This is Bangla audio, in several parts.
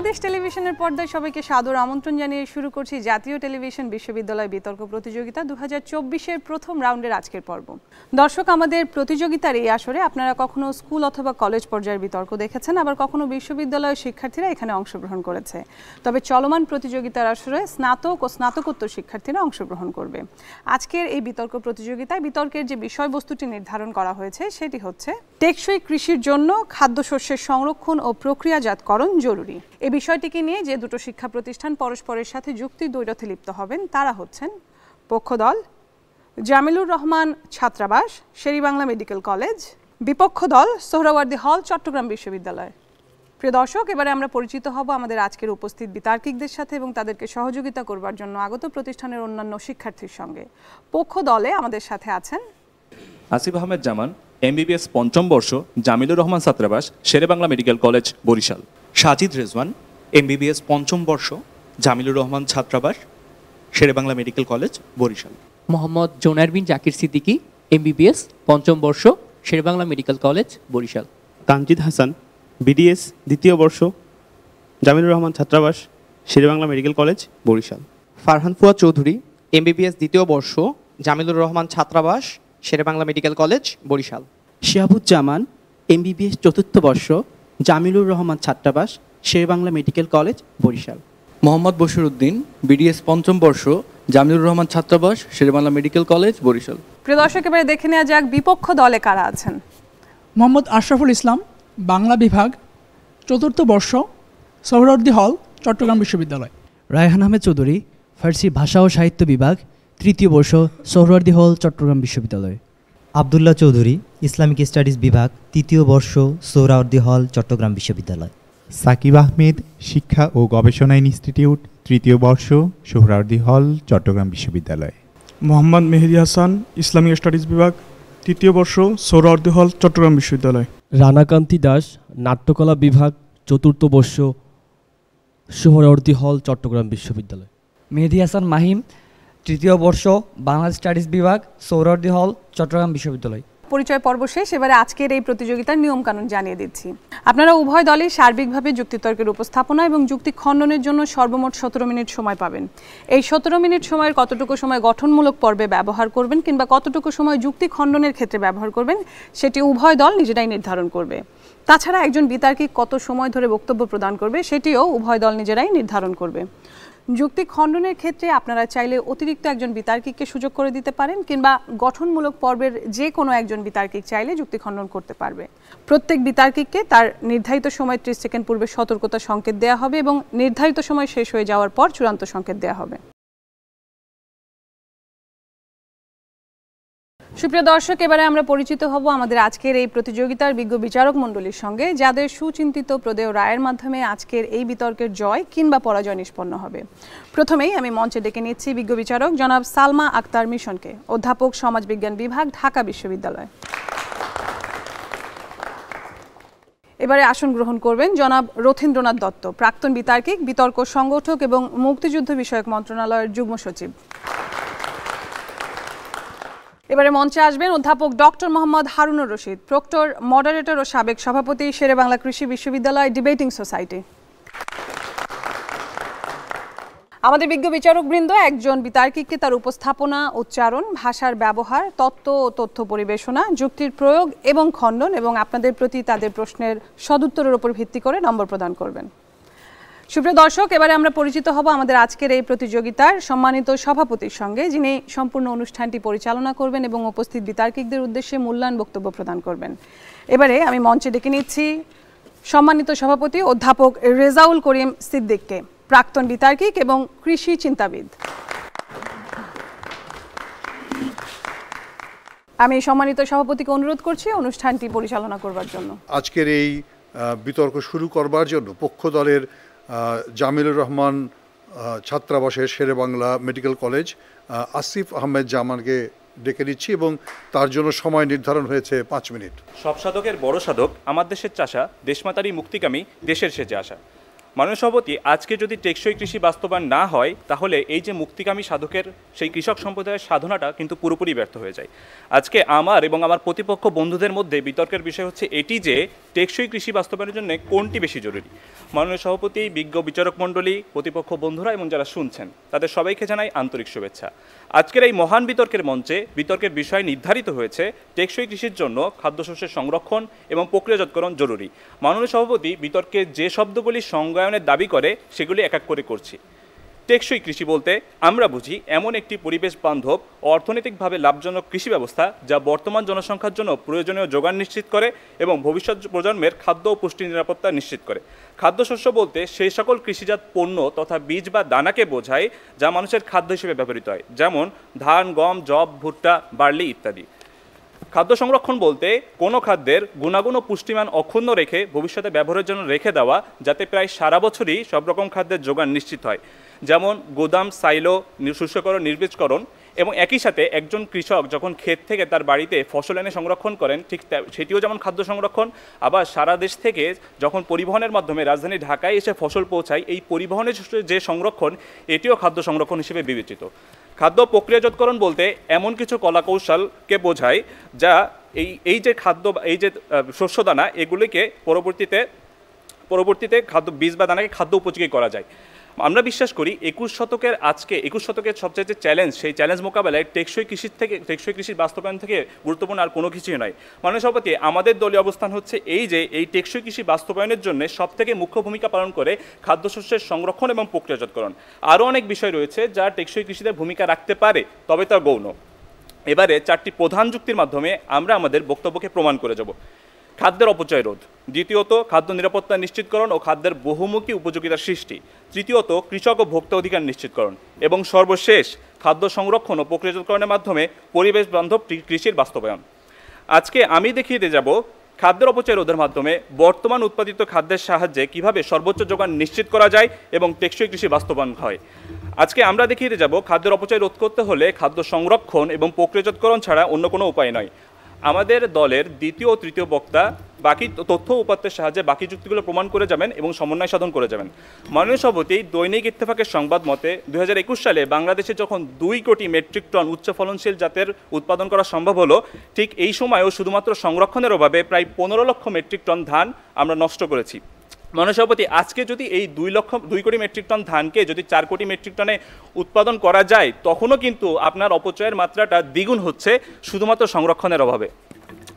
বাংলাদেশ টেলিভিশনের পর্দায় সবাইকে সাদর আমন্ত্রণ জানিয়ে শুরু করছি জাতীয় টেলিভিশন বিশ্ববিদ্যালয় বিতর্ক প্রতিযোগিতা 2024-এর প্রথম রাউন্ডের আজকের পর্ব। দর্শক, আমাদের প্রতিযোগিতার এই আসরে আপনারা কখনো স্কুল অথবা কলেজ পর্যায়ের বিতর্ক দেখেছেন, আবার কখনো বিশ্ববিদ্যালয়ের শিক্ষার্থীরা এখানে অংশগ্রহণ করেছে। তবে চলমান প্রতিযোগিতার আসরে স্নাতক ও স্নাতকোত্তর শিক্ষার্থীরা অংশগ্রহণ করবে। আজকের এই বিতর্ক প্রতিযোগিতায় বিতর্কের যে বিষয়বস্তুটি নির্ধারণ করা হয়েছে সেটি হচ্ছে টেকসই কৃষির জন্য খাদ্যশস্যের সংরক্ষণ ও প্রক্রিয়াজাতকরণ জরুরি। এই বিষয়টিকে নিয়ে যে দুটো শিক্ষা প্রতিষ্ঠান পরস্পরের সাথে যুক্তি দ্বৈরথে লিপ্ত হবেন তারা হচ্ছেন পক্ষদল জামিলুর রহমান ছাত্রাবাস শেরেবাংলা মেডিকেল কলেজ, বিপক্ষ দল সোহরাওয়ার্দী হল চট্টগ্রাম বিশ্ববিদ্যালয়। প্রিয় দর্শক, এবারে আমরা পরিচিত হব আমাদের আজকের উপস্থিত বিতার্কিকদের সাথে এবং তাদেরকে সহযোগিতা করবার জন্য আগত প্রতিষ্ঠানের অন্যান্য শিক্ষার্থীর সঙ্গে। পক্ষ দলে আমাদের সাথে আছেন আসিফ আহমেদ জামান, MBBS পঞ্চম বর্ষ, জামিলুর রহমান ছাত্রাবাস Sher-e-Bangla medical college Barishal. Sajid Rezwan, MBBS পঞ্চম বর্ষ, জামিলুর রহমান ছাত্রাবাস Sher-e-Bangla medical college Barishal. Mohammad Zonayer bin Zakir Siddiqui, MBBS পঞ্চম বর্ষ, Sher-e-Bangla medical college Barishal. Tanjid Hasan, BDS দ্বিতীয় বর্ষ, জামিলুর রহমান ছাত্রাবাস Sher-e-Bangla medical college Barishal. Farhan Fuad Chowdhury, MBBS দ্বিতীয় বর্ষ, জামিলুর রহমান ছাত্রাবাস Sher-e-Bangla medical college Barishal. Shihabuzzaman, MBBS চতুর্থ বর্ষ, জামিলুর রহমান ছাত্রাবাস Sher-e-Bangla medical college Barishal. Mohammad Bashir Uddin, BDS পঞ্চম বর্ষ, জামিলুর রহমান ছাত্রাবাস শেরেবাংলা মেডিকেল কলেজ বরিশাল। প্রিয় দর্শক, এবারে দেখে নেওয়া যাক বিপক্ষ দলে কারা আছেন। মোহাম্মদ আশরাফুল ইসলাম, বাংলা বিভাগ, চতুর্থ বর্ষ, সোহরাওয়ার্দী হল চট্টগ্রাম বিশ্ববিদ্যালয়। রায়হান আহমেদ চৌধুরী, ফার্সি ভাষা ও সাহিত্য বিভাগ, তৃতীয় বর্ষ, সোহরাওয়ার্দী হল চট্টগ্রাম বিশ্ববিদ্যালয়। আবদুল্লাহ চৌধুরী, ইসলামিক স্টাডিজ বিভাগ, তৃতীয় বর্ষ, সোহরাওয়ার্দী হল চট্টগ্রাম বিশ্ববিদ্যালয়। সাকিব আহমেদ, শিক্ষা ও গবেষণা ইনস্টিটিউট, তৃতীয় বর্ষ, সোহরাওয়ার্দী হল চট্টগ্রাম বিশ্ববিদ্যালয়। মোহাম্মদ মেহেদি হাসান, ইসলামিক স্টাডিজ বিভাগ, তৃতীয় বর্ষ, সোহরাওয়ার্দী হল চট্টগ্রাম বিশ্ববিদ্যালয়। রানাকান্তি দাস, নাট্যকলা বিভাগ, চতুর্থ বর্ষ, সোহরাওয়ার্দী হল চট্টগ্রাম বিশ্ববিদ্যালয়। মেহেদি হাসান মাহিম, তৃতীয় বর্ষ, বাংলা স্টাডিজ বিভাগ, সোহরাওয়ার্দী হল চট্টগ্রাম বিশ্ববিদ্যালয়। পরিচয় পর্ব শেষ, এবারে আজকের এই প্রতিযোগিতার নিয়মকানুন জানিয়ে দিচ্ছি। আপনারা উভয় দলই সার্বিকভাবে যুক্তিতর্কের উপস্থাপনা এবং যুক্তি খণ্ডনের জন্য সর্বমোট 17 মিনিট সময় পাবেন। এই 17 মিনিট সময়ের কতটুকু সময় গঠনমূলক পর্বে ব্যবহার করবেন কিংবা কতটুকু সময় যুক্তি খণ্ডনের ক্ষেত্রে ব্যবহার করবেন সেটি উভয় দল নিজেরাই নির্ধারণ করবে। তাছাড়া একজন বিতার্কিক কত সময় ধরে বক্তব্য প্রদান করবে সেটিও উভয় দল নিজেরাই নির্ধারণ করবে। যুক্তি খণ্ডনের ক্ষেত্রে আপনারা চাইলে অতিরিক্ত একজন বিতার্কিককে সুযোগ করে দিতে পারেন কিংবা গঠনমূলক পর্বের যে কোনো একজন বিতার্কিক চাইলে যুক্তি খণ্ডন করতে পারবে। প্রত্যেক বিতার্কিককে তার নির্ধারিত সময় 30 সেকেন্ড পূর্বে সতর্কতা সংকেত দেওয়া হবে এবং নির্ধারিত সময় শেষ হয়ে যাওয়ার পর চূড়ান্ত সংকেত দেওয়া হবে। সুপ্রিয় দর্শক, এবারে আমরা পরিচিত হব আমাদের আজকের এই প্রতিযোগিতার বিজ্ঞ বিচারক মণ্ডলীর সঙ্গে, যাদের সুচিন্তিত প্রদেয় রায়ের মাধ্যমে আজকের এই বিতর্কের জয় কিংবা পরাজয় নিষ্পন্ন হবে। প্রথমেই আমি মঞ্চে ডেকে নিচ্ছি বিজ্ঞ বিচারক জনাব সালমা আক্তার মিশনকে, অধ্যাপক সমাজবিজ্ঞান বিভাগ, ঢাকা বিশ্ববিদ্যালয়। এবারে আসন গ্রহণ করবেন জনাব রথীন্দ্রনাথ দত্ত, প্রাক্তন বিতার্কিক, বিতর্ক সংগঠক এবং মুক্তিযুদ্ধ বিষয়ক মন্ত্রণালয়ের যুগ্ম সচিব। এবারে মঞ্চে আসবেন অধ্যাপক doctor Mohammad Harunur Rashid, proctor, moderator ও সাবেক সভাপতি, শেরেবাংলা কৃষি বিশ্ববিদ্যালয় ডিবেটিং সোসাইটি। আমাদের বিজ্ঞ বিচারকবৃন্দ একজন বিতার্কিককে তার উপস্থাপনা, উচ্চারণ, ভাষার ব্যবহার, তত্ত্ব ও তথ্য পরিবেশনা, যুক্তির প্রয়োগ এবং খণ্ডন এবং আপনাদের প্রতি তাদের প্রশ্নের সদুত্তরের উপর ভিত্তি করে নম্বর প্রদান করবেন। সুপ্রিয় দর্শক, এবারে আমরা পরিচিত হব আমাদের আজকের এই প্রতিযোগিতার সম্মানিত সভাপতির সঙ্গে, যিনি সম্পূর্ণ অনুষ্ঠানটি পরিচালনা করবেন এবং উপস্থিত বিতার্কিকদের উদ্দেশ্যে মূল্যায়ন বক্তব্য প্রদান করবেন। এবারে আমি মঞ্চে ডেকে নিচ্ছি সম্মানিত সভাপতি অধ্যাপক রেজাউল করিম সিদ্দিককে, প্রাক্তন বিতার্কিক এবং কৃষি চিন্তাবিদ। আমি সম্মানিত সভাপতিকে অনুরোধ করছি অনুষ্ঠানটি পরিচালনা করবার জন্য। আজকের এই বিতর্ক শুরু করবার জন্য পক্ষ দলের জামিলুর রহমান ছাত্রাবাসের শেরেবাংলা মেডিকেল কলেজ আসিফ আহমেদ জামানকে ডেকে নিচ্ছি এবং তার জন্য সময় নির্ধারণ হয়েছে 5 মিনিট। সব সাধকের বড় সাধক, আমার দেশের চাষা, দেশমাতারই মুক্তিকামী, দেশের সেজে আসা। মাননীয় সভাপতি, আজকে যদি টেকসই কৃষি বাস্তবায়ন না হয় তাহলে এই যে মুক্তিকামী সাধকের সেই কৃষক সম্প্রদায়ের সাধনাটা কিন্তু পুরোপুরি ব্যর্থ হয়ে যায়। আজকে আমার এবং আমার প্রতিপক্ষ বন্ধুদের মধ্যে বিতর্কের বিষয় হচ্ছে এটি যে টেকসই কৃষি বাস্তবায়নের জন্য কোনটি বেশি জরুরি। মাননীয় সভাপতি, বিজ্ঞ বিচারক মণ্ডলী, প্রতিপক্ষ বন্ধুরা এবং যারা শুনছেন তাদের সবাইকে জানাই আন্তরিক শুভেচ্ছা। আজকের এই মহান বিতর্কের মঞ্চে বিতর্কের বিষয় নির্ধারিত হয়েছে টেকসই কৃষির জন্য খাদ্যশস্যের সংরক্ষণ এবং প্রক্রিয়াজাতকরণ জরুরি। মাননীয় সভাপতি, বিতর্কে যে শব্দগুলি সংজ্ঞায়নের দাবি করে সেগুলি এক এক করে করছি। টেকসই কৃষি বলতে আমরা বুঝি এমন একটি পরিবেশ বান্ধব ও অর্থনৈতিকভাবে লাভজনক কৃষি ব্যবস্থা যা বর্তমান জনসংখ্যার জন্য প্রয়োজনীয় যোগান নিশ্চিত করে এবং ভবিষ্যৎ প্রজন্মের খাদ্য ও পুষ্টি নিরাপত্তা নিশ্চিত করে। খাদ্যশস্য বলতে সেই সকল কৃষিজাত পণ্য তথা বীজ বা দানাকে বোঝায় যা মানুষের খাদ্য হিসেবে ব্যবহৃত হয়, যেমন ধান, গম, যব, ভুট্টা, বার্লি ইত্যাদি। খাদ্য সংরক্ষণ বলতে কোনো খাদ্যের গুণাগুণ ও পুষ্টিমান অক্ষুণ্ণ রেখে ভবিষ্যতে ব্যবহারের জন্য রেখে দেওয়া, যাতে প্রায় সারা বছরই সব রকম খাদ্যের যোগান নিশ্চিত হয়, যেমন গোদাম, সাইলো, শুষ্ককরণ, নির্বীজকরণ। এবং একই সাথে একজন কৃষক যখন ক্ষেত থেকে তার বাড়িতে ফসল এনে সংরক্ষণ করেন, ঠিক সেটিও যেমন খাদ্য সংরক্ষণ। আবার সারা দেশ থেকে যখন পরিবহনের মাধ্যমে রাজধানী ঢাকায় এসে ফসল পৌঁছায়, এই পরিবহনের যে সংরক্ষণ এটিও খাদ্য সংরক্ষণ হিসেবে বিবেচিত। খাদ্য প্রক্রিয়াজাতকরণ বলতে এমন কিছু কলাকৌশলকে বোঝায় যা এই যে খাদ্য, এই যে শস্যদানা, এগুলিকে পরবর্তীতে খাদ্য বীজ বা দানাকে খাদ্য উপযোগী করা যায়। আমরা বিশ্বাস করি 21 শতকের সবচেয়ে যে চ্যালেঞ্জ, সেই চ্যালেঞ্জ মোকাবেলায় টেকসই কৃষির বাস্তবায়ন থেকে গুরুত্বপূর্ণ আর কোনো কিছুই নয়। মাননীয় সভাপতি, আমাদের দলীয় অবস্থান হচ্ছে এই যে এই টেকসই কৃষি বাস্তবায়নের জন্য সবথেকে মুখ্য ভূমিকা পালন করে খাদ্যশস্যের সংরক্ষণ এবং প্রক্রিয়াজাতকরণ। আরও অনেক বিষয় রয়েছে যা টেকসই কৃষিতে ভূমিকা রাখতে পারে, তবে তা গৌণ। এবারে 4টি প্রধান যুক্তির মাধ্যমে আমরা আমাদের বক্তব্যকে প্রমাণ করে যাব। খাদ্যের অপচয় রোধ, দ্বিতীয়ত খাদ্য নিরাপত্তা নিশ্চিতকরণ ও খাদ্যের বহুমুখী উপযোগিতার সৃষ্টি, তৃতীয়ত কৃষক ও ভোক্তা অধিকার নিশ্চিতকরণ, এবং সর্বশেষ খাদ্য সংরক্ষণ ও প্রক্রিয়াজাতকরণের মাধ্যমে পরিবেশ বান্ধব কৃষির বাস্তবায়ন। আজকে আমি দেখিয়ে দিয়ে যাব খাদ্যের অপচয় রোধের মাধ্যমে বর্তমান উৎপাদিত খাদ্যের সাহায্যে কিভাবে সর্বোচ্চ যোগান নিশ্চিত করা যায় এবং টেকসই কৃষি বাস্তবায়ন হয়। আজকে আমরা দেখিয়ে দিয়ে যাব খাদ্যের অপচয় রোধ করতে হলে খাদ্য সংরক্ষণ এবং প্রক্রিয়াজাতকরণ ছাড়া অন্য কোনো উপায় নয়। আমাদের দলের দ্বিতীয় ও তৃতীয় বক্তা বাকি তথ্য উপাত্তের সাহায্যে বাকি যুক্তিগুলো প্রমাণ করে যাবেন এবং সমন্বয় সাধন করে যাবেন। মাননীয় সভাপতি, দৈনিক ইত্তেফাকের সংবাদ মতে 2021 সালে বাংলাদেশে যখন 2 কোটি মেট্রিক টন উচ্চ ফলনশীল জাতের উৎপাদন করা সম্ভব হলো, ঠিক এই সময়ও শুধুমাত্র সংরক্ষণের অভাবে প্রায় 15 লক্ষ মেট্রিক টন ধান আমরা নষ্ট করেছি। মাননীয় সভাপতি, আজকে যদি এই 2 কোটি মেট্রিক টন ধানকে যদি 4 কোটি মেট্রিক টনে উৎপাদন করা যায়, তখনও কিন্তু আপনার অপচয়ের মাত্রাটা দ্বিগুণ হচ্ছে শুধুমাত্র সংরক্ষণের অভাবে।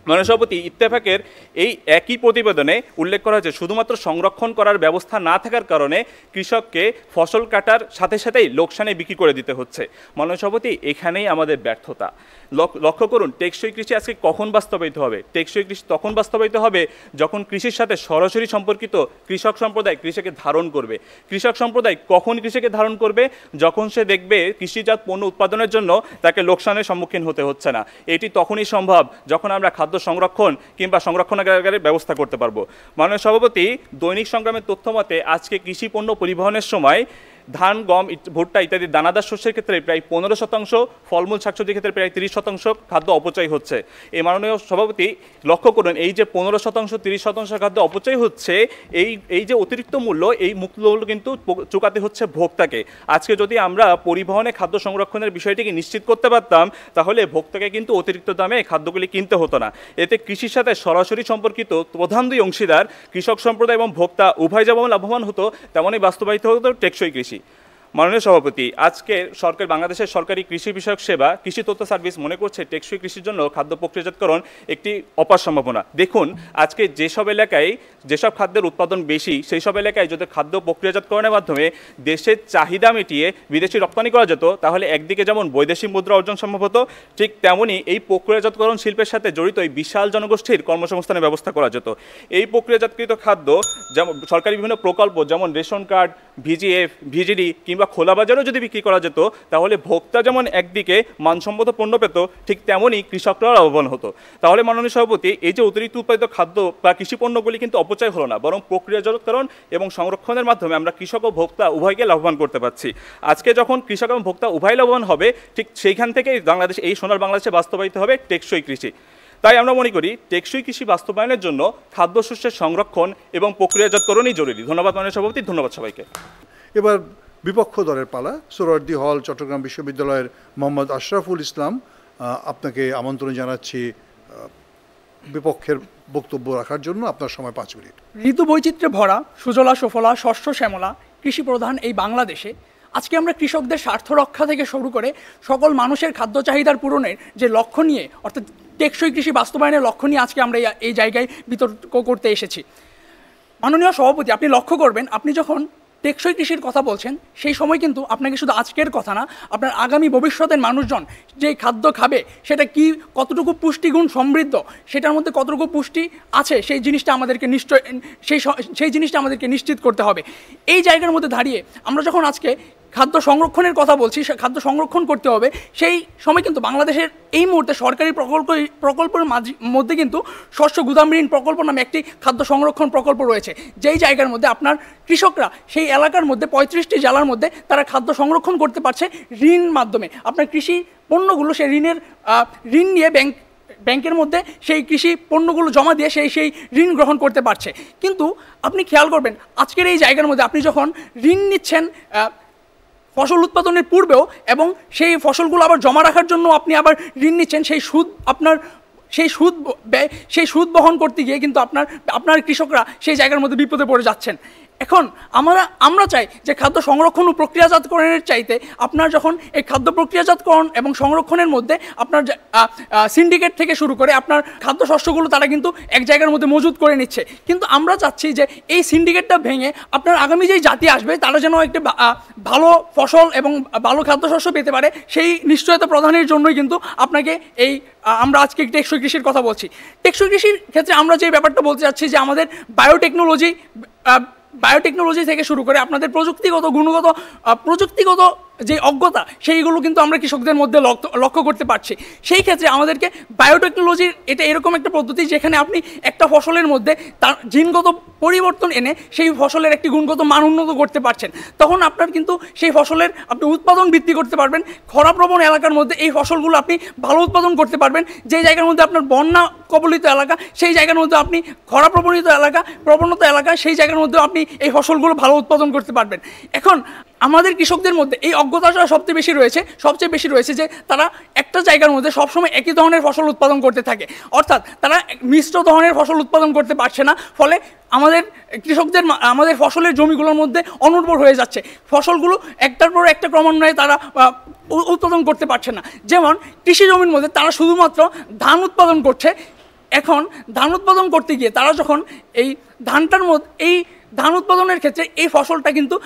মাননীয় সভাপতি, ইত্তেফাকের এই একই প্রতিবেদনে উল্লেখ করা হয়েছে শুধুমাত্র সংরক্ষণ করার ব্যবস্থা না থাকার কারণে কৃষককে ফসল কাটার সাথে সাথেই লোকসানে বিক্রি করে দিতে হচ্ছে। মাননীয় সভাপতি, এখানেই আমাদের ব্যর্থতা। লক্ষ্য করুন, টেকসই কৃষি আজকে কখন বাস্তবায়িত হবে? টেকসই কৃষি তখন বাস্তবায়িত হবে যখন কৃষির সাথে সরাসরি সম্পর্কিত কৃষক সম্প্রদায় কৃষিকে ধারণ করবে। কৃষক সম্প্রদায় কখন কৃষিকে ধারণ করবে? যখন সে দেখবে কৃষিজাত পণ্য উৎপাদনের জন্য তাকে লোকসানের সম্মুখীন হতে হচ্ছে না। এটি তখনই সম্ভব যখন আমরা খাদ্য সংরক্ষণ কিংবা সংরক্ষণাগারের ব্যবস্থা করতে পারবো। মাননীয় সভাপতি, দৈনিক সংগ্রামের তথ্য মতে আজকে কৃষি পণ্য পরিবহনের সময় ধান, গম, ভুট্টা ইত্যাদি দানাদার শস্যের ক্ষেত্রে প্রায় 15%, ফলমূল শাকসবজির ক্ষেত্রে প্রায় 30% খাদ্য অপচয় হচ্ছে। এই মাননীয় সভাপতি, লক্ষ্য করুন, এই যে 15%, 30% খাদ্য অপচয় হচ্ছে, এই যে অতিরিক্ত মূল্য, এই মূল্য কিন্তু চুকাতে হচ্ছে ভোক্তাকে। আজকে যদি আমরা পরিবহনে খাদ্য সংরক্ষণের বিষয়টিকে নিশ্চিত করতে পারতাম, তাহলে ভোক্তাকে কিন্তু অতিরিক্ত দামে খাদ্যগুলি কিনতে হতো না। এতে কৃষির সাথে সরাসরি সম্পর্কিত প্রধান 2 অংশীদার কৃষক সম্প্রদায় এবং ভোক্তা উভয় যেমন লাভবান হতো, তেমনই বাস্তবায়িত হতো টেকসই কৃষি। মাননীয় সভাপতি, আজকে বাংলাদেশের সরকারি কৃষি বিষয়ক সেবা কৃষি তথ্য সার্ভিস মনে করছে টেকসই কৃষির জন্য খাদ্য প্রক্রিয়াজাতকরণ একটি অপার সম্ভাবনা। দেখুন, আজকে যেসব এলাকায় যেসব খাদ্যের উৎপাদন বেশি, সেই সব এলাকায় যদি খাদ্য প্রক্রিয়াজাতকরণের মাধ্যমে দেশের চাহিদা মিটিয়ে বিদেশি রপ্তানি করা যেত, তাহলে একদিকে যেমন বৈদেশিক মুদ্রা অর্জন সম্ভব হতো, ঠিক তেমনই এই প্রক্রিয়াজাতকরণ শিল্পের সাথে জড়িত এই বিশাল জনগোষ্ঠীর কর্মসংস্থানের ব্যবস্থা করা যেত। এই প্রক্রিয়াজাতকৃত খাদ্য যেমন সরকারি বিভিন্ন প্রকল্প যেমন রেশন কার্ড, ভিজিএফ, ভিজিডি কিংবা খোলা বাজারেও যদি বিক্রি করা যেত, তাহলে ভোক্তা যেমন একদিকে মানসম্মত পণ্য পেত, ঠিক তেমনই কৃষকরাও লাভবান হতো। তাহলে মাননীয় সভাপতি, এই যে অতিরিক্ত উৎপাদিত খাদ্য বা কৃষি পণ্যগুলি কিন্তু অপচয় হলো না, বরং প্রক্রিয়াজাতকরণ এবং সংরক্ষণের মাধ্যমে আমরা কৃষক ও ভোক্তা উভয়কে লাভবান করতে পারছি। আজকে যখন কৃষক এবং ভোক্তা উভয় লাভবান হবে, ঠিক সেইখান থেকেই এই সোনার বাংলাদেশে বাস্তবায়িত হবে টেকসই কৃষি। তাই আমরা মনে করি টেকসই কৃষি বাস্তবায়নের জন্য খাদ্যশস্যের সংরক্ষণ এবং প্রক্রিয়াজাতকরণই জরুরি। ধন্যবাদ মাননীয় সভাপতি, ধন্যবাদ সবাইকে। এবার বিপক্ষ দলের পালা। সোহরাওয়ার্দী হল চট্টগ্রাম বিশ্ববিদ্যালয়ের মোহাম্মদ আশরাফুল ইসলাম, আপনাকে আমন্ত্রণ জানাচ্ছি বিপক্ষের বক্তব্য রাখার জন্য। আপনার সময় 5 মিনিট। ঋতু বৈচিত্র্যে ভরা সুজলা সুফলা শস্য শ্যামলা কৃষি প্রধান এই বাংলাদেশে আজকে আমরা কৃষকদের স্বার্থ রক্ষা থেকে শুরু করে সকল মানুষের খাদ্য চাহিদার পূরণের যে লক্ষ্য নিয়ে, অর্থাৎ টেকসই কৃষি বাস্তবায়নের লক্ষ্য নিয়ে আজকে আমরা এই জায়গায় বিতর্ক করতে এসেছি। মাননীয় সভাপতি, আপনি লক্ষ্য করবেন, আপনি যখন টেকসই কৃষির কথা বলছেন সেই সময় কিন্তু আপনাকে শুধু আজকের কথা না, আপনার আগামী ভবিষ্যতের মানুষজন যে খাদ্য খাবে সেটা কি কতটুকু পুষ্টিগুণ সমৃদ্ধ, সেটার মধ্যে কতটুকু পুষ্টি আছে সেই জিনিসটা আমাদেরকে সেই জিনিসটা আমাদেরকে নিশ্চিত করতে হবে। এই জায়গার মধ্যে দাঁড়িয়ে আমরা যখন আজকে খাদ্য সংরক্ষণের কথা বলছি, খাদ্য সংরক্ষণ করতে হবে, সেই সময় কিন্তু বাংলাদেশের এই মুহূর্তে সরকারি প্রকল্পের মধ্যে কিন্তু শস্য গুদাম ঋণ প্রকল্প নামে একটি খাদ্য সংরক্ষণ প্রকল্প রয়েছে, যেই জায়গার মধ্যে আপনার কৃষকরা সেই এলাকার মধ্যে 35টি জেলার মধ্যে তারা খাদ্য সংরক্ষণ করতে পারছে ঋণ মাধ্যমে। আপনার কৃষি পণ্যগুলো সেই ঋণ নিয়ে ব্যাংকের মধ্যে সেই কৃষি পণ্যগুলো জমা দিয়ে সেই ঋণ গ্রহণ করতে পারছে। কিন্তু আপনি খেয়াল করবেন আজকের এই জায়গার মধ্যে আপনি যখন ঋণ নিচ্ছেন ফসল উৎপাদনের পূর্বেও এবং সেই ফসলগুলো আবার জমা রাখার জন্য আপনি আবার ঋণ নিচ্ছেন, সেই সুদ বহন করতে গিয়ে কিন্তু আপনার কৃষকরা সেই জায়গার মধ্যে বিপদে পড়ে যাচ্ছেন। এখন আমরা চাই যে খাদ্য সংরক্ষণ ও প্রক্রিয়াজাতকরণের চাইতে আপনার যখন এই খাদ্য প্রক্রিয়াজাতকরণ এবং সংরক্ষণের মধ্যে আপনার সিন্ডিকেট থেকে শুরু করে আপনার খাদ্যশস্যগুলো তারা কিন্তু এক জায়গার মধ্যে মজুত করে নিচ্ছে, কিন্তু আমরা চাচ্ছি যে এই সিন্ডিকেটটা ভেঙে আপনার আগামী যেই জাতি আসবে তারা যেন একটি ভালো ফসল এবং ভালো খাদ্যশস্য পেতে পারে, সেই নিশ্চয়তা প্রদানের জন্যই কিন্তু আপনাকে আমরা আজকে টেকসই কৃষির কথা বলছি। টেকসই কৃষির ক্ষেত্রে আমরা যে ব্যাপারটা বলতে চাচ্ছি যে আমাদের বায়োটেকনোলজি থেকে শুরু করে আপনাদের প্রযুক্তিগত যে অজ্ঞতা সেইগুলো কিন্তু আমরা কৃষকদের মধ্যে লক্ষ্য করতে পারছি। সেই ক্ষেত্রে আমাদেরকে বায়োটেকনোলজির এটা এরকম একটা পদ্ধতি যেখানে আপনি একটা ফসলের মধ্যে তার জিনগত পরিবর্তন এনে সেই ফসলের একটি গুণগত মান উন্নত করতে পারছেন, তখন আপনার কিন্তু সেই ফসলের আপনি উৎপাদন বৃদ্ধি করতে পারবেন। খরাপ্রবণ এলাকার মধ্যে এই ফসলগুলো আপনি ভালো উৎপাদন করতে পারবেন, যে জায়গার মধ্যে আপনার বন্যা কবলিত এলাকা সেই জায়গার মধ্যে আপনি প্রবণতা এলাকা সেই জায়গার মধ্যে আপনি এই ফসলগুলো ভালো উৎপাদন করতে পারবেন। এখন আমাদের কৃষকদের মধ্যে এই অজ্ঞতাটা সবচেয়ে বেশি রয়েছে যে তারা একটা জায়গার মধ্যে সবসময় একই ধরনের ফসল উৎপাদন করতে থাকে, অর্থাৎ তারা মিশ্র ধরনের ফসল উৎপাদন করতে পারছে না, ফলে আমাদের ফসলের জমিগুলোর মধ্যে অনুর্বর হয়ে যাচ্ছে, ফসলগুলো একটার পর একটা ক্রমান্বয়ে তারা উৎপাদন করতে পারছে না। যেমন কৃষি জমির মধ্যে তারা শুধুমাত্র ধান উৎপাদন করছে, এখন ধান উৎপাদন করতে গিয়ে তারা যখন এই ধান উৎপাদনের ক্ষেত্রে এই ফসলটা কিন্তু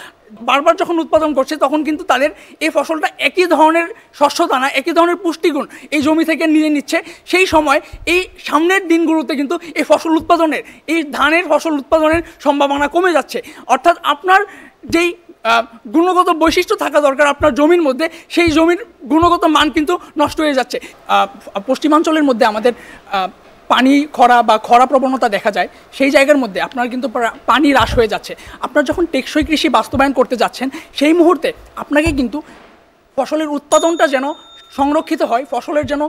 বারবার যখন উৎপাদন করছে তখন কিন্তু তাদের এই ফসলটা একই ধরনের শস্যদানা একই ধরনের পুষ্টিগুণ এই জমি থেকে নিয়ে নিচ্ছে, সেই সময় এই সামনের দিনগুলোতে কিন্তু এই ধানের ফসল উৎপাদনের সম্ভাবনা কমে যাচ্ছে। অর্থাৎ আপনার যেই গুণগত বৈশিষ্ট্য থাকা দরকার আপনার জমির মধ্যে, সেই জমির গুণগত মান কিন্তু নষ্ট হয়ে যাচ্ছে। পশ্চিমাঞ্চলের মধ্যে আমাদের খরা প্রবণতা দেখা যায়, সেই জায়গার মধ্যে আপনার কিন্তু পানি হ্রাস হয়ে যাচ্ছে। আপনার যখন টেকসই কৃষি বাস্তবায়ন করতে যাচ্ছেন সেই মুহূর্তে আপনাকে কিন্তু ফসলের উৎপাদনটা যেন সংরক্ষিত হয়, ফসলের যেন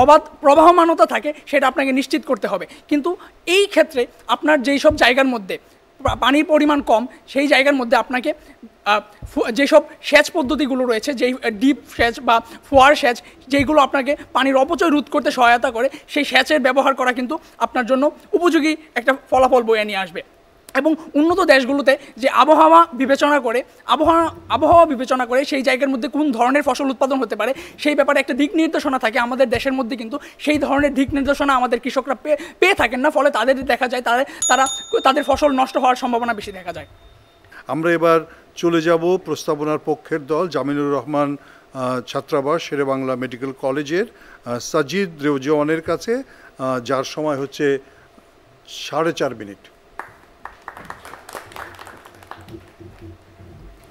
অবাধ প্রবাহমানতা থাকে সেটা আপনাকে নিশ্চিত করতে হবে। কিন্তু এই ক্ষেত্রে আপনার যেই সব জায়গার মধ্যে পানির পরিমাণ কম সেই জায়গার মধ্যে আপনাকে যেসব সেচ পদ্ধতিগুলো রয়েছে, যেই ডিপ সেচ বা ফোয়ার সেচ যেইগুলো আপনাকে পানির অপচয় রোধ করতে সহায়তা করে, সেই সেচের ব্যবহার করা কিন্তু আপনার জন্য উপযোগী একটা ফলাফল বয়ে নিয়ে আসবে। এবং উন্নত দেশগুলোতে যে আবহাওয়া বিবেচনা করে সেই জায়গার মধ্যে কোন ধরনের ফসল উৎপাদন হতে পারে সেই ব্যাপারে একটা দিক নির্দেশনা থাকে। আমাদের দেশের মধ্যে কিন্তু সেই ধরনের দিক নির্দেশনা আমাদের কৃষকরা পেয়ে থাকেন না, ফলে তাদের দেখা যায় তাদের ফসল নষ্ট হওয়ার সম্ভাবনা বেশি দেখা যায়। আমরা এবার চলে যাব প্রস্তাবনার পক্ষের দল জামিলুর রহমান ছাত্রাবাস শেরেবাংলা মেডিকেল কলেজের সাজিদ রেওজওয়ানের কাছে, যার সময় হচ্ছে 4.5 মিনিট।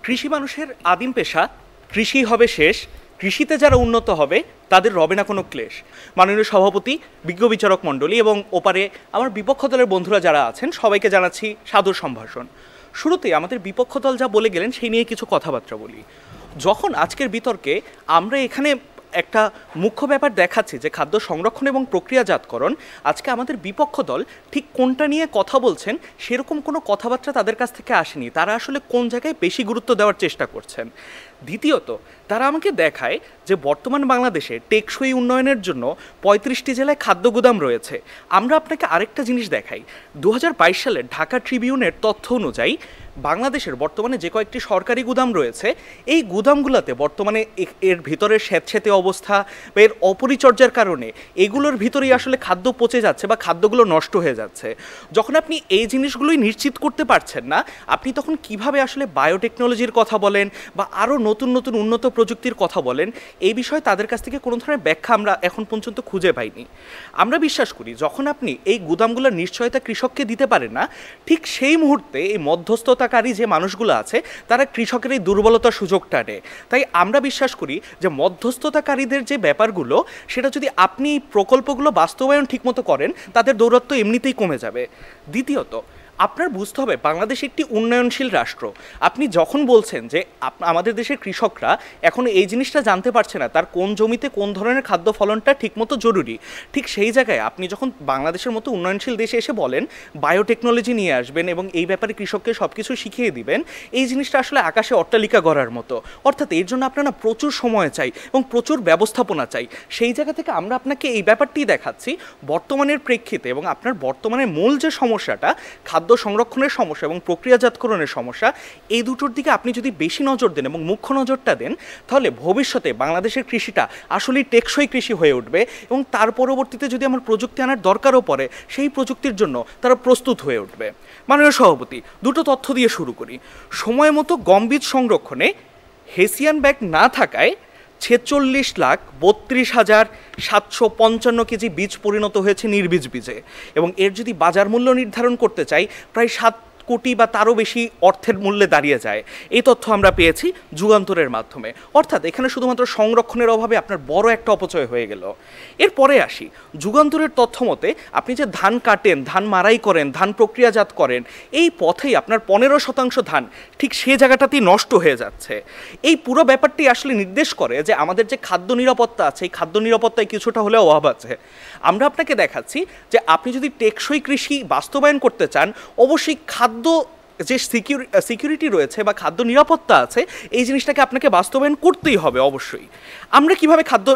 কৃষি মানুষের আদিম পেশা, কৃষি হবে শেষ, কৃষিতে যারা উন্নত হবে তাদের রবে না কোনো ক্লেশ। মাননীয় সভাপতি, বিজ্ঞ বিচারক মণ্ডলী এবং ওপারে আমার বিপক্ষ দলের বন্ধুরা যারা আছেন সবাইকে জানাচ্ছি সাদর সম্ভাষণ। শুরুতেই আমাদের বিপক্ষ দল যা বলে গেলেন সেই নিয়ে কিছু কথাবার্তা বলি। যখন আজকের বিতর্কে আমরা এখানে একটা মুখ্য ব্যাপার দেখাচ্ছি যে খাদ্য সংরক্ষণ এবং প্রক্রিয়াজাতকরণ, আজকে আমাদের বিপক্ষ দল ঠিক কোনটা নিয়ে কথা বলছেন সেরকম কোনো কথাবার্তা তাদের কাছ থেকে আসেনি। তারা আসলে কোন জায়গায় বেশি গুরুত্ব দেওয়ার চেষ্টা করছেন। দ্বিতীয়ত, তারা আমাকে দেখায় যে বর্তমান বাংলাদেশে টেকসই উন্নয়নের জন্য 35টি জেলায় খাদ্য গুদাম রয়েছে। আমরা আপনাকে আরেকটা জিনিস দেখাই, 2022 সালে ঢাকা ট্রিবিউনের তথ্য অনুযায়ী বাংলাদেশের বর্তমানে যে কয়েকটি সরকারি গুদাম রয়েছে, এই গুদামগুলোতে বর্তমানে এর ভিতরে স্যাঁতস্যাঁতে অবস্থা বা এর অপরিচর্যার কারণে এগুলোর ভিতরেই আসলে খাদ্য পচে যাচ্ছে বা খাদ্যগুলো নষ্ট হয়ে যাচ্ছে। যখন আপনি এই জিনিসগুলোই নিশ্চিত করতে পারছেন না, আপনি তখন কিভাবে আসলে বায়োটেকনোলজির কথা বলেন বা আরও নতুন নতুন উন্নত প্রযুক্তির কথা বলেন, এই বিষয়ে তাদের কাছ থেকে কোনো ধরনের ব্যাখ্যা আমরা এখন পর্যন্ত খুঁজে পাইনি। আমরা বিশ্বাস করি যখন আপনি এই গুদামগুলোর নিশ্চয়তা কৃষককে দিতে পারেন না, ঠিক সেই মুহূর্তে এই মধ্যস্থতাকারী যে মানুষগুলো আছে তারা কৃষকের এই দুর্বলতার সুযোগটা নেয়। তাই আমরা বিশ্বাস করি যে মধ্যস্থতাকারীদের যে ব্যাপারগুলো, সেটা যদি আপনি প্রকল্পগুলো বাস্তবায়ন ঠিকমতো করেন, তাদের দৌরাত্ম এমনিতেই কমে যাবে। দ্বিতীয়ত, আপনার বুঝতে হবে বাংলাদেশ একটি উন্নয়নশীল রাষ্ট্র। আপনি যখন বলছেন যে আমাদের দেশের কৃষকরা এখন এই জিনিসটা জানতে পারছে না তার কোন জমিতে কোন ধরনের খাদ্য ফলনটা ঠিকমতো জরুরি, ঠিক সেই জায়গায় আপনি যখন বাংলাদেশের মতো উন্নয়নশীল দেশে এসে বলেন বায়োটেকনোলজি নিয়ে আসবেন এবং এই ব্যাপারে কৃষককে সব কিছু শিখিয়ে দিবেন, এই জিনিসটা আসলে আকাশে অট্টালিকা গড়ার মতো। অর্থাৎ এর জন্য আপনারা প্রচুর সময় চাই এবং প্রচুর ব্যবস্থাপনা চাই। সেই জায়গা থেকে আমরা আপনাকে এই ব্যাপারটি দেখাচ্ছি বর্তমানের প্রেক্ষিতে এবং আপনার বর্তমানের মূল যে সমস্যাটা খাদ্য সংরক্ষণের সমস্যা এবং প্রক্রিয়াজাতকরণের সমস্যা, এই দুটোর দিকে আপনি যদি বেশি নজর দেন এবং মুখ্য নজরটা দেন, তাহলে ভবিষ্যতে বাংলাদেশের কৃষিটা আসলেই টেকসই কৃষি হয়ে উঠবে এবং তার পরবর্তীতে যদি আমার প্রযুক্তি আনার দরকারও পড়ে, সেই প্রযুক্তির জন্য তারা প্রস্তুত হয়ে উঠবে। মাননীয় সভাপতি, দুটো তথ্য দিয়ে শুরু করি। সময় মতো গম বীজ সংরক্ষণে হেসিয়ান ব্যাগ না থাকায় 46,32,755 কেজি বীজ পরিণত হয়েছে নির্বীজ বীজে, এবং এর যদি বাজার মূল্য নির্ধারণ করতে চাই প্রায় 7 কোটি বা তারও বেশি অর্থের মূল্যে দাঁড়িয়ে যায়। এই তথ্য আমরা পেয়েছি যুগান্তরের মাধ্যমে। অর্থাৎ এখানে শুধুমাত্র সংরক্ষণের অভাবে আপনার বড় একটা অপচয় হয়ে গেল। এরপরে আসি, যুগান্তরের তথ্য মতে আপনি যে ধান কাটেন, ধান মারাই করেন, ধান প্রক্রিয়াজাত করেন, এই পথেই আপনার 15% ধান ঠিক সে জায়গাটাতেই নষ্ট হয়ে যাচ্ছে। এই পুরো ব্যাপারটি আসলে নির্দেশ করে যে আমাদের যে খাদ্য নিরাপত্তা আছে, এই খাদ্য নিরাপত্তায় কিছুটা হলেও অভাব আছে। আমরা আপনাকে দেখাচ্ছি যে আপনি যদি টেকসই কৃষি বাস্তবায়ন করতে চান, অবশ্যই খাদ্য যে সিকিউরিটি রয়েছে বা খাদ্য নিরাপত্তা আছে, এই জিনিসটাকে আপনাকে বাস্তবায়ন করতেই হবে অবশ্যই। আমরা কিভাবে খাদ্য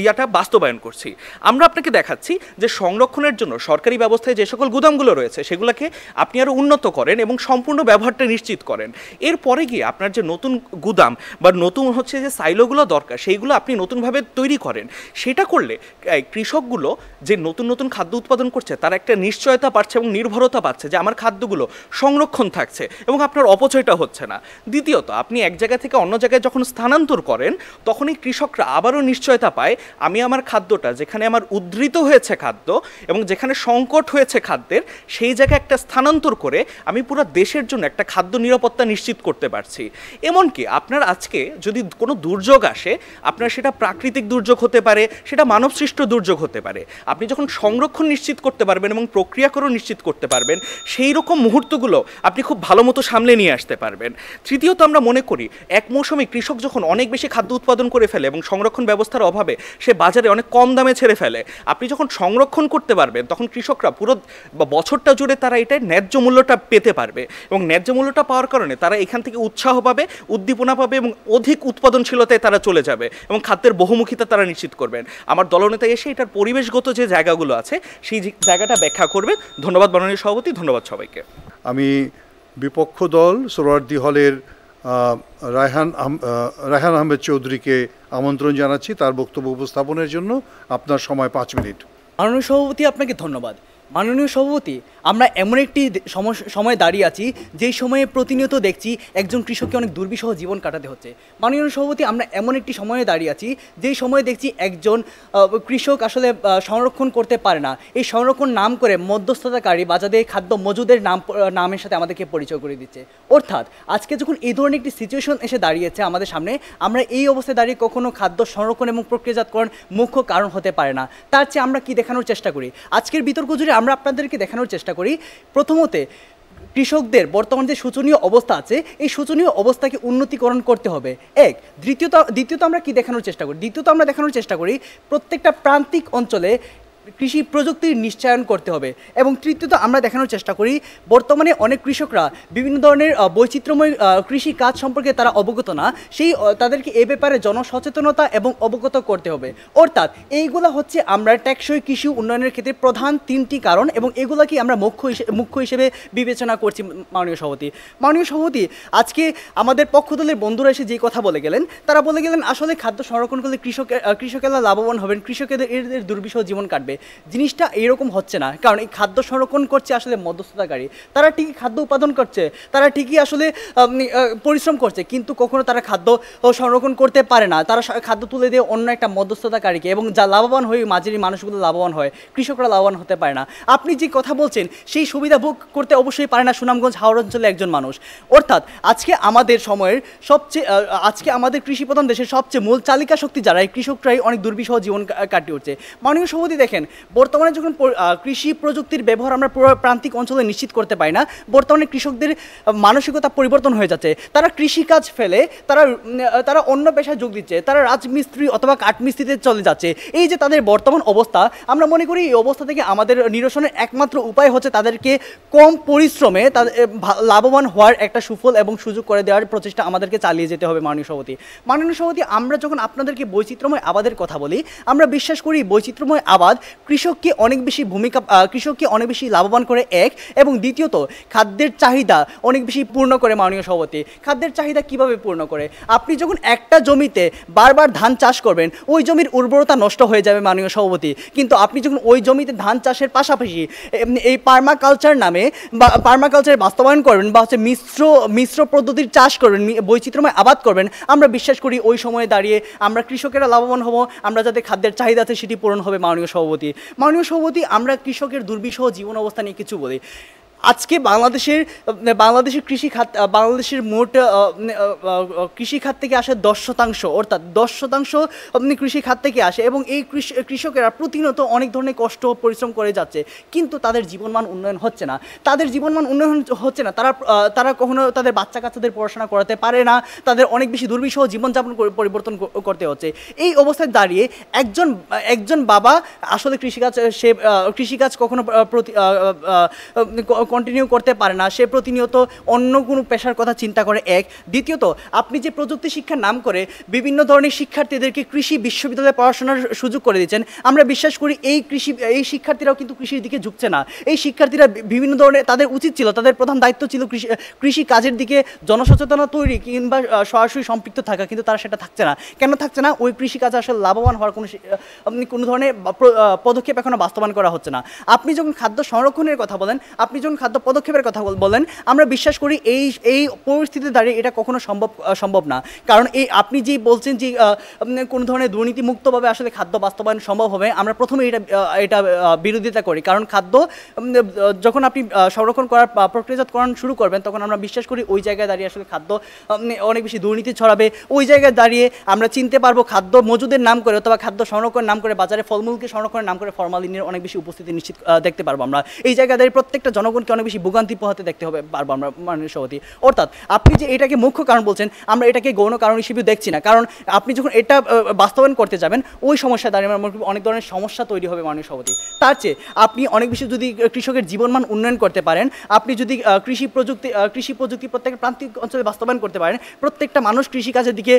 ইয়াটা বাস্তবায়ন করছি, আমরা আপনাকে দেখাচ্ছি যে সংরক্ষণের জন্য সরকারি ব্যবস্থায় যে সকল গুদামগুলো রয়েছে সেগুলোকে আপনি আরও উন্নত করেন এবং সম্পূর্ণ ব্যবহারটা নিশ্চিত করেন। এরপরে গিয়ে আপনার যে নতুন গুদাম বা নতুন হচ্ছে যে সাইলোগুলো দরকার, সেইগুলো আপনি নতুনভাবে তৈরি করেন। সেটা করলে কৃষকগুলো যে নতুন নতুন খাদ্য উৎপাদন করছে তারা একটা নিশ্চয়তা পাচ্ছে এবং নির্ভরতা পাচ্ছে যে আমার খাদ্যগুলো সংরক্ষণ থাকছে এবং আপনার অপচয়টা হচ্ছে না। দ্বিতীয়ত, আপনি এক জায়গা থেকে অন্য জায়গায় যখন স্থানান্তর করেন, তখন এই কৃষকরা আবারও নিশ্চয়তা পায় আমি আমার খাদ্যটা যেখানে আমার উদ্ধৃত হয়েছে খাদ্য এবং যেখানে সংকট হয়েছে খাদ্যের, সেই জায়গায় একটা স্থানান্তর করে আমি পুরো দেশের জন্য একটা খাদ্য নিরাপত্তা নিশ্চিত করতে পারছি। এমনকি আপনার আজকে যদি কোনো দুর্যোগ আসে, আপনার সেটা প্রাকৃতিক দুর্যোগ হতে পারে, সেটা মানবসৃষ্ট দুর্যোগ হতে পারে, আপনি যখন সংরক্ষণ নিশ্চিত করতে পারবেন এবং প্রক্রিয়াকরণ নিশ্চিত করতে পারবেন, সেই রকম মুহূর্তগুলো আপনি খুব ভালো মতো সামলে নিয়ে আসতে পারবেন। তৃতীয়ত, আমরা মনে করি এক মৌসুমে কৃষক যখন অনেক বেশি খাদ্য উৎপাদন করে ফেলে এবং সংরক্ষণ ব্যবস্থার অভাবে সে বাজারে অনেক কম দামে ছেড়ে ফেলে, আপনি যখন সংরক্ষণ করতে পারবেন তখন কৃষকরা পুরো বছরটা জুড়ে তারা এটার ন্যায্য মূল্যটা পেতে পারবে এবং ন্যায্য মূল্যটা পাওয়ার কারণে তারা এখান থেকে উৎসাহ পাবে, উদ্দীপনা পাবে এবং অধিক উৎপাদনশীলতায় তারা চলে যাবে এবং খাদ্যের বহুমুখিতা তারা নিশ্চিত করবেন। আমার দলনেতা এসে এটার পরিবেশগত যে জায়গাগুলো আছে সেই জায়গাটা ব্যাখ্যা করবেন। ধন্যবাদ মাননীয় সভাপতি, ধন্যবাদ সবাইকে। আমি বিপক্ষ দল সোহরাওয়ার্দী হলের রায়হান আহমেদ চৌধুরীকে আমন্ত্রণ জানাচ্ছি তার বক্তব্য উপস্থাপনের জন্য। আপনার সময় 5 মিনিট। মাননীয় সভাপতি, আপনাকে ধন্যবাদ। মাননীয় সভাপতি, আমরা এমন একটি সময় দাঁড়িয়ে আছি যেই সময়ে প্রতিনিয়ত দেখছি একজন কৃষককে অনেক দুর্বিষহ জীবন কাটাতে হচ্ছে। মাননীয় সভাপতি, আমরা এমন একটি সময়ে দাঁড়িয়ে আছি যেই সময়ে দেখছি একজন কৃষক আসলে সংরক্ষণ করতে পারে না। এই সংরক্ষণ নাম করে মধ্যস্থতাকারী বাজারে খাদ্য মজুদের নামের সাথে আমাদেরকে পরিচয় করে দিচ্ছে। অর্থাৎ আজকে যখন এই ধরনের একটি সিচুয়েশন এসে দাঁড়িয়েছে আমাদের সামনে, আমরা এই অবস্থায় দাঁড়িয়ে কখনো খাদ্য সংরক্ষণ এবং প্রক্রিয়াজাতকরণ মুখ্য কারণ হতে পারে না। তার চেয়ে আমরা কি দেখানোর চেষ্টা করি, আজকের বিতর্ক জুড়ে আমরা আপনাদেরকে দেখানোর চেষ্টা করি প্রথমতে কৃষকদের বর্তমান যে শোচনীয় অবস্থা আছে এই শোচনীয় অবস্থাকে উন্নতিকরণ করতে হবে এক। দ্বিতীয়ত আমরা কি দেখানোর চেষ্টা করি? দ্বিতীয়ত আমরা দেখানোর চেষ্টা করি প্রত্যেকটা প্রান্তিক অঞ্চলে কৃষি প্রযুক্তির নিশ্চয়ন করতে হবে। এবং তৃতীয়ত আমরা দেখানোর চেষ্টা করি বর্তমানে অনেক কৃষকরা বিভিন্ন ধরনের বৈচিত্র্যময় কৃষি কাজ সম্পর্কে তারা অবগত না, তাদেরকে এ ব্যাপারে জনসচেতনতা এবং অবগত করতে হবে। অর্থাৎ এইগুলা হচ্ছে আমরা টেকসই কৃষি উন্নয়নের ক্ষেত্রে প্রধান 3টি কারণ, এবং এগুলাকে আমরা মুখ্য হিসেবে বিবেচনা করছি। মাননীয় সভাপতি, আজকে আমাদের পক্ষদলের বন্ধুরা এসে যে কথা বলে গেলেন, তারা বলে গেলেন আসলে খাদ্য সংরক্ষণ করলে কৃষকেরা লাভবান হবেন, কৃষকেদের এদের দুর্বিষহ জীবন কাটবে। জিনিসটা এরকম হচ্ছে না, কারণ এই খাদ্য সংরক্ষণ করছে আসলে মধ্যস্থতাকারী। তারা ঠিকই খাদ্য উৎপাদন করছে, তারা ঠিকই আসলে পরিশ্রম করছে, কিন্তু কখনো তারা খাদ্য সংরক্ষণ করতে পারে না। তারা খাদ্য তুলে দিয়ে অন্য একটা মধ্যস্থতাকারীকে, এবং যা লাভবান হয় মাঝারি মানুষগুলো লাভবান হয়, কৃষকরা লাভবান হতে পারে না। আপনি যে কথা বলছেন সেই সুবিধা ভোগ করতে অবশ্যই পারে না সুনামগঞ্জ হাওড় অঞ্চলে একজন মানুষ। অর্থাৎ আজকে আমাদের কৃষি প্রধান দেশের সবচেয়ে মূল চালিকা শক্তি যারা, এই কৃষকরাই অনেক দুর্বিষহ জীবন কাটিয়ে উঠছে। মাননীয় সভাপতি, দেখেন বর্তমানে যখন কৃষি প্রযুক্তির ব্যবহার আমরা পুরো প্রান্তিক অঞ্চলে নিশ্চিত করতে পারি না, বর্তমানে কৃষকদের মানসিকতা পরিবর্তন হয়ে যাচ্ছে। তারা কৃষিকাজ ফেলে তারা অন্য পেশায় যোগ দিচ্ছে, তারা রাজমিস্ত্রি অথবা কাঠমিস্ত্রিতে চলে যাচ্ছে। এই যে তাদের বর্তমান অবস্থা, আমরা মনে করি এই অবস্থা থেকে আমাদের নিরসনের একমাত্র উপায় হচ্ছে তাদেরকে কম পরিশ্রমে লাভবান হওয়ার একটা সুফল এবং সুযোগ করে দেওয়ার প্রচেষ্টা আমাদেরকে চালিয়ে যেতে হবে। মাননীয় সভাপতি, আমরা যখন আপনাদেরকে বৈচিত্র্যময় আবাদের কথা বলি, আমরা বিশ্বাস করি বৈচিত্র্যময় আবাদ কৃষককে অনেক বেশি লাভবান করে এক, এবং দ্বিতীয়ত খাদ্যের চাহিদা অনেক বেশি পূর্ণ করে। মাননীয় সভাপতি, খাদ্যের চাহিদা কিভাবে পূর্ণ করে? আপনি যখন একটা জমিতে বারবার ধান চাষ করবেন, ওই জমির উর্বরতা নষ্ট হয়ে যাবে মাননীয় সভাপতি। কিন্তু আপনি যখন ওই জমিতে ধান চাষের পাশাপাশি এই পার্মাকালচার নামে পার্মাকালচার বাস্তবায়ন করবেন, বা হচ্ছে মিশ্র পদ্ধতির চাষ করবেন, বৈচিত্র্যময় আবাদ করবেন, আমরা বিশ্বাস করি ওই সময়ে দাঁড়িয়ে আমরা কৃষকেরা লাভবান হব, আমরা যাতে খাদ্যের চাহিদা আছে সেটি পূরণ হবে। মাননীয় সভাপতি, আমরা কৃষকের দুর্বিষহ জীবন অবস্থা নিয়ে কিছু বলি। আজকে বাংলাদেশের মোট কৃষি খাত থেকে আসে 10%, অর্থাৎ 10% কৃষি খাত থেকে আসে, এবং এই কৃষকেরা প্রতিনিয়ত অনেক ধরনের কষ্ট পরিশ্রম করে যাচ্ছে, কিন্তু তাদের জীবনমান উন্নয়ন হচ্ছে না। তারা কখনো তাদের বাচ্চা কাচ্চাদের পড়াশোনা করাতে পারে না, তাদের অনেক বেশি দুর্বিষহ জীবনযাপন পরিবর্তন করতে হচ্ছে। এই অবস্থায় দাঁড়িয়ে একজন বাবা আসলে কৃষিকাজ কখনো কন্টিনিউ করতে পারে না, সে প্রতিনিয়ত অন্য কোনো পেশার কথা চিন্তা করে এক। দ্বিতীয়ত, আপনি যে প্রযুক্তি শিক্ষার নাম করে বিভিন্ন ধরনের শিক্ষার্থীদেরকে কৃষি বিশ্ববিদ্যালয়ে পড়াশোনার সুযোগ করে দিচ্ছেন, আমরা বিশ্বাস করি এই শিক্ষার্থীরাও কিন্তু কৃষির দিকে ঝুঁকছে না। এই শিক্ষার্থীরা বিভিন্ন ধরনের, তাদের উচিত ছিল, তাদের প্রধান দায়িত্ব ছিল কৃষি কাজের দিকে জনসচেতনতা তৈরি কিংবা সরাসরি সম্পৃক্ত থাকা, কিন্তু তারা সেটা থাকছে না। কেন থাকছে না? ওই কৃষিকাজ আসলে লাভবান হওয়ার কোনো ধরনের পদক্ষেপ এখনো বাস্তবায়ন করা হচ্ছে না। আপনি যখন খাদ্য সংরক্ষণের কথা বলেন, আপনি যখন খাদ্য পদক্ষেপের কথা বলেন, আমরা বিশ্বাস করি এই পরিস্থিতিতে দাঁড়িয়ে এটা কখনো সম্ভব না। কারণ আপনি যে বলছেন যে কোনো ধরনের দুর্নীতিমুক্তভাবে আসলে খাদ্য বাস্তবায়ন সম্ভব হবে, আমরা প্রথমে এটা বিরোধিতা করি। কারণ খাদ্য যখন আপনি সংরক্ষণ করার প্রক্রিয়াজাতকরণ শুরু করবেন, তখন আমরা বিশ্বাস করি ওই জায়গায় দাঁড়িয়ে আসলে খাদ্য অনেক বেশি দুর্নীতি ছড়াবে। ওই জায়গায় দাঁড়িয়ে আমরা চিনতে পারবো খাদ্য মজুদের নাম করে অথবা খাদ্য সংরক্ষণের নাম করে বাজারে ফলমূলকে সংরক্ষণের নাম করে ফরমালিনের অনেক বেশি উপস্থিতি নিশ্চিত দেখতে পারবো আমরা। এই জায়গায় দাঁড়িয়ে প্রত্যেকটা জনগণকে অনেক বেশি ভোগান্তি পোহাতে দেখতে হবে পারবো আমরা। মাননীয় সভাপতি, অর্থাৎ আপনি যে এটাকে মুখ্য কারণ বলছেন, আমরা এটাকে গৌণ কারণ হিসেবে দেখছি না। কারণ আপনি যখন এটা বাস্তবায়ন করতে যাবেন, ওই সমস্যা দাঁড়িয়ে অনেক ধরনের সমস্যা তৈরি হবে। মাননীয় সভাপতি, তার চেয়ে আপনি অনেক বেশি যদি কৃষকের জীবনমান উন্নয়ন করতে পারেন, আপনি যদি কৃষি প্রযুক্তি প্রত্যেকটা প্রান্তিক অঞ্চলে বাস্তবায়ন করতে পারেন, প্রত্যেকটা মানুষ কৃষিকাজের দিকে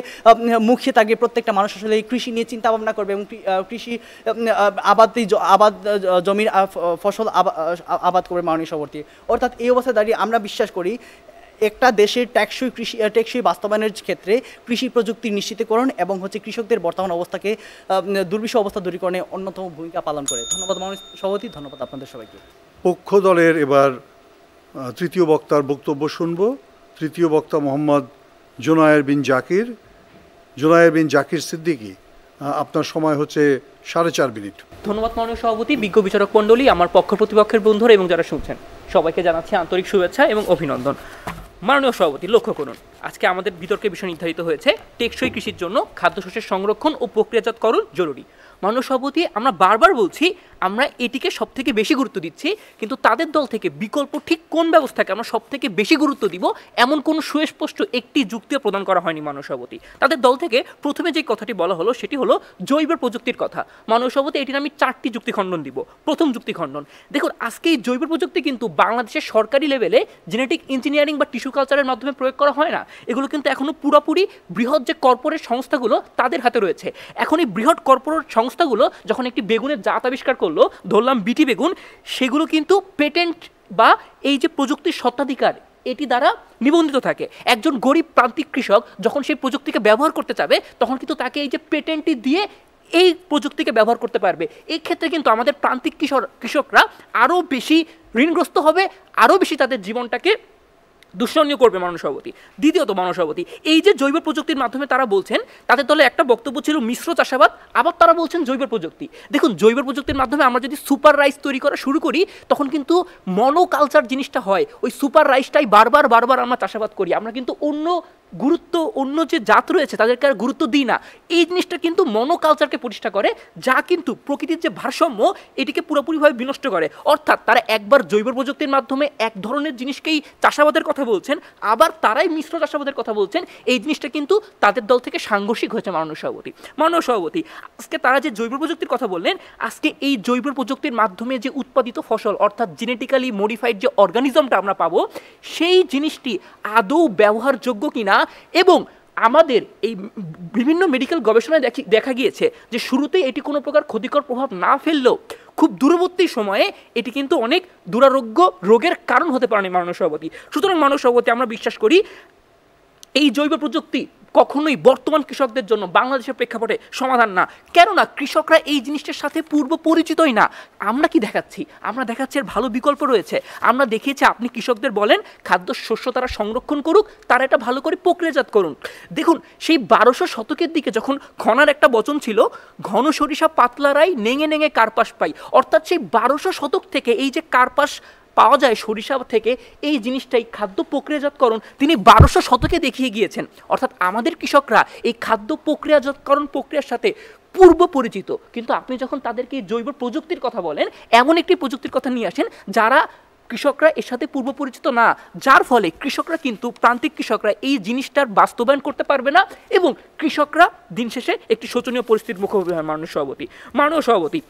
মুখিয়ে থাকবে, প্রত্যেকটা মানুষ আসলে কৃষি নিয়ে চিন্তা ভাবনা করবে এবং কৃষি আবাদ জমির ফসল আবাদ করবে। মাননীয় সভাপতি, অর্থাৎ এই অবস্থায় দাঁড়িয়ে আমরা বিশ্বাস করি একটা দেশের টেকসই বাস্তবায়নের ক্ষেত্রে কৃষি প্রযুক্তি নিশ্চিতকরণ এবং কৃষকদের বর্তমান অবস্থাকে দুর্বিষহ অবস্থা দূরীকরণে অন্যতম ভূমিকা পালন করে। ধন্যবাদ মাননীয় সভাপতি, ধন্যবাদ আপনাদের সবাইকে। পক্ষ দলের এবার তৃতীয় বক্তার বক্তব্য শুনব। তৃতীয় বক্তা মোহাম্মদ জোনায়ের বিন জাকির সিদ্দিকী। আপনার সময় হচ্ছে 4.5 মিনিট। ধন্যবাদ মাননীয় সভাপতি, বিজ্ঞ বিচারক মণ্ডলী, আমার পক্ষ প্রতিপক্ষের বন্ধুরা এবং যারা শুনছেন সবাইকে জানাচ্ছি আন্তরিক শুভেচ্ছা এবং অভিনন্দন। মাননীয় সভাপতি, লক্ষ্য করুন আজকে আমাদের বিতর্কের বিষয় নির্ধারিত হয়েছে টেকসই কৃষির জন্য খাদ্যশস্যের সংরক্ষণ ও প্রক্রিয়াজাতকরণ জরুরি। মাননীয় সভাপতি, আমরা বারবার বলছি আমরা এটিকে সব থেকে বেশি গুরুত্ব দিচ্ছি, কিন্তু তাদের দল থেকে বিকল্প ঠিক কোন ব্যবস্থাকে আমরা সব থেকে বেশি গুরুত্ব দিব এমন কোনো সুস্পষ্ট একটি যুক্তিও প্রদান করা হয়নি মাননীয় সভাপতি। তাদের দল থেকে প্রথমে যে কথাটি বলা হলো সেটি হলো জৈব প্রযুক্তির কথা। মাননীয় সভাপতি, এটির আমি 4টি যুক্তি খণ্ডন দিব। প্রথম যুক্তি খণ্ডন, দেখুন আজকে এই জৈব প্রযুক্তি কিন্তু বাংলাদেশের সরকারি লেভেলে জেনেটিক ইঞ্জিনিয়ারিং বা টিস্যু কালচারের মাধ্যমে প্রয়োগ করা হয় না। এগুলো কিন্তু এখনও পুরোপুরি বৃহৎ যে কর্পোরেট সংস্থাগুলো তাদের হাতে রয়েছে। এখন এই বৃহৎ কর্পোরেট সংস্থাগুলো যখন একটি বেগুনের জাত আবিষ্কার করলো, ধরলাম বিটি বেগুন, সেগুলো কিন্তু পেটেন্ট বা এই যে প্রযুক্তির স্বত্বাধিকার এটি দ্বারা নিবন্ধিত থাকে। একজন গরিব প্রান্তিক কৃষক যখন সেই প্রযুক্তিকে ব্যবহার করতে চাবে তখন কিন্তু তাকে এই যে পেটেন্টটি দিয়ে এই প্রযুক্তিকে ব্যবহার করতে পারবে। এই ক্ষেত্রে কিন্তু আমাদের প্রান্তিক কৃষকরা আরও বেশি ঋণগ্রস্ত হবে, আরও বেশি তাদের জীবনটাকে দুঃসহনীয় করবে মাননীয় সভাপতি। দ্বিতীয়ত মাননীয় সভাপতি, এই যে জৈব প্রযুক্তির মাধ্যমে তারা বলছেন, তাদের দলে একটা বক্তব্য ছিল মিশ্র চাষাবাদ, আবার তারা বলছেন জৈব প্রযুক্তি। দেখুন, জৈব প্রযুক্তির মাধ্যমে আমরা যদি সুপার রাইস তৈরি করা শুরু করি তখন কিন্তু মনোকালচার জিনিসটা হয়, ওই সুপার রাইসটাই বারবার আমরা চাষাবাদ করি, আমরা কিন্তু অন্য যে জাত রয়েছে তাদেরকে আর গুরুত্ব দিই না। এই জিনিসটা কিন্তু মনোকালচারকে প্রতিষ্ঠা করে, যা কিন্তু প্রকৃতির যে ভারসাম্য এটিকে পুরোপুরিভাবে বিনষ্ট করে। অর্থাৎ তারা একবার জৈব প্রযুক্তির মাধ্যমে এক ধরনের জিনিসকেই চাষাবাদের কথা বলছেন, আবার তারাই মিশ্র চাষাবাদের কথা বলছেন। এই জিনিসটা কিন্তু তাদের দল থেকে সাংঘর্ষিক হয়েছে মাননীয় সভাপতি। আজকে তারা যে জৈব প্রযুক্তির কথা বললেন, আজকে এই জৈব প্রযুক্তির মাধ্যমে যে উৎপাদিত ফসল অর্থাৎ জেনেটিক্যালি মডিফাইড যে অর্গানিজমটা আমরা পাবো, সেই জিনিসটি আদৌ ব্যবহারযোগ্য কিনা, এবং আমাদের এই বিভিন্ন মেডিকেল গবেষণায় দেখা গিয়েছে যে শুরুতেই এটি কোনো প্রকার ক্ষতিকর প্রভাব না ফেললেও খুব দূরবর্তী সময়ে এটি কিন্তু অনেক দুরারোগ্য রোগের কারণ হতে পারে মাননীয় সভাপতি। সুতরাং মাননীয় সভাপতি, আমরা বিশ্বাস করি এই জৈব প্রযুক্তি কখনোই বর্তমান কৃষকদের জন্য বাংলাদেশের প্রেক্ষাপটে সমাধান না। কেননা কৃষকরা এই জিনিসটার সাথে পূর্ব পরিচিতই না। আমরা কি দেখাচ্ছি? আমরা দেখাচ্ছি এর ভালো বিকল্প রয়েছে। আমরা দেখিয়েছি আপনি কৃষকদের বলেন খাদ্যশস্য তারা সংরক্ষণ করুক, তারা এটা ভালো করে প্রক্রিয়াজাত করুন। দেখুন, সেই 1200 শতকের দিকে যখন খনার একটা বচন ছিল, ঘন সরিষা পাতলারাই নেঙে নেঙে কার্পাস পাই, অর্থাৎ সেই 1200 শতক থেকে এই যে কার্পাস পাওয়া যায় সরিষা থেকে, এই জিনিসটাই খাদ্য প্রক্রিয়াজাতকরণ তিনি 1200 শতকে দেখিয়ে গিয়েছেন। অর্থাৎ আমাদের কৃষকরা এই খাদ্য প্রক্রিয়াজাতকরণ প্রক্রিয়ার সাথে পূর্ব পরিচিত, কিন্তু আপনি যখন তাদেরকে জৈব প্রযুক্তির কথা বলেন, এমন একটি প্রযুক্তির কথা নিয়ে আসেন যারা কৃষকরা এর সাথে পূর্ব পরিচিত না, যার ফলে কৃষকরা কিন্তু প্রান্তিক কৃষকরা এই জিনিসটার বাস্তবায়ন করতে পারবে না, এবং কৃষকরা দিন শেষে একটি শোচনীয় পরিস্থিতির মুখোমুখি হয় মাননীয় সভাপতি।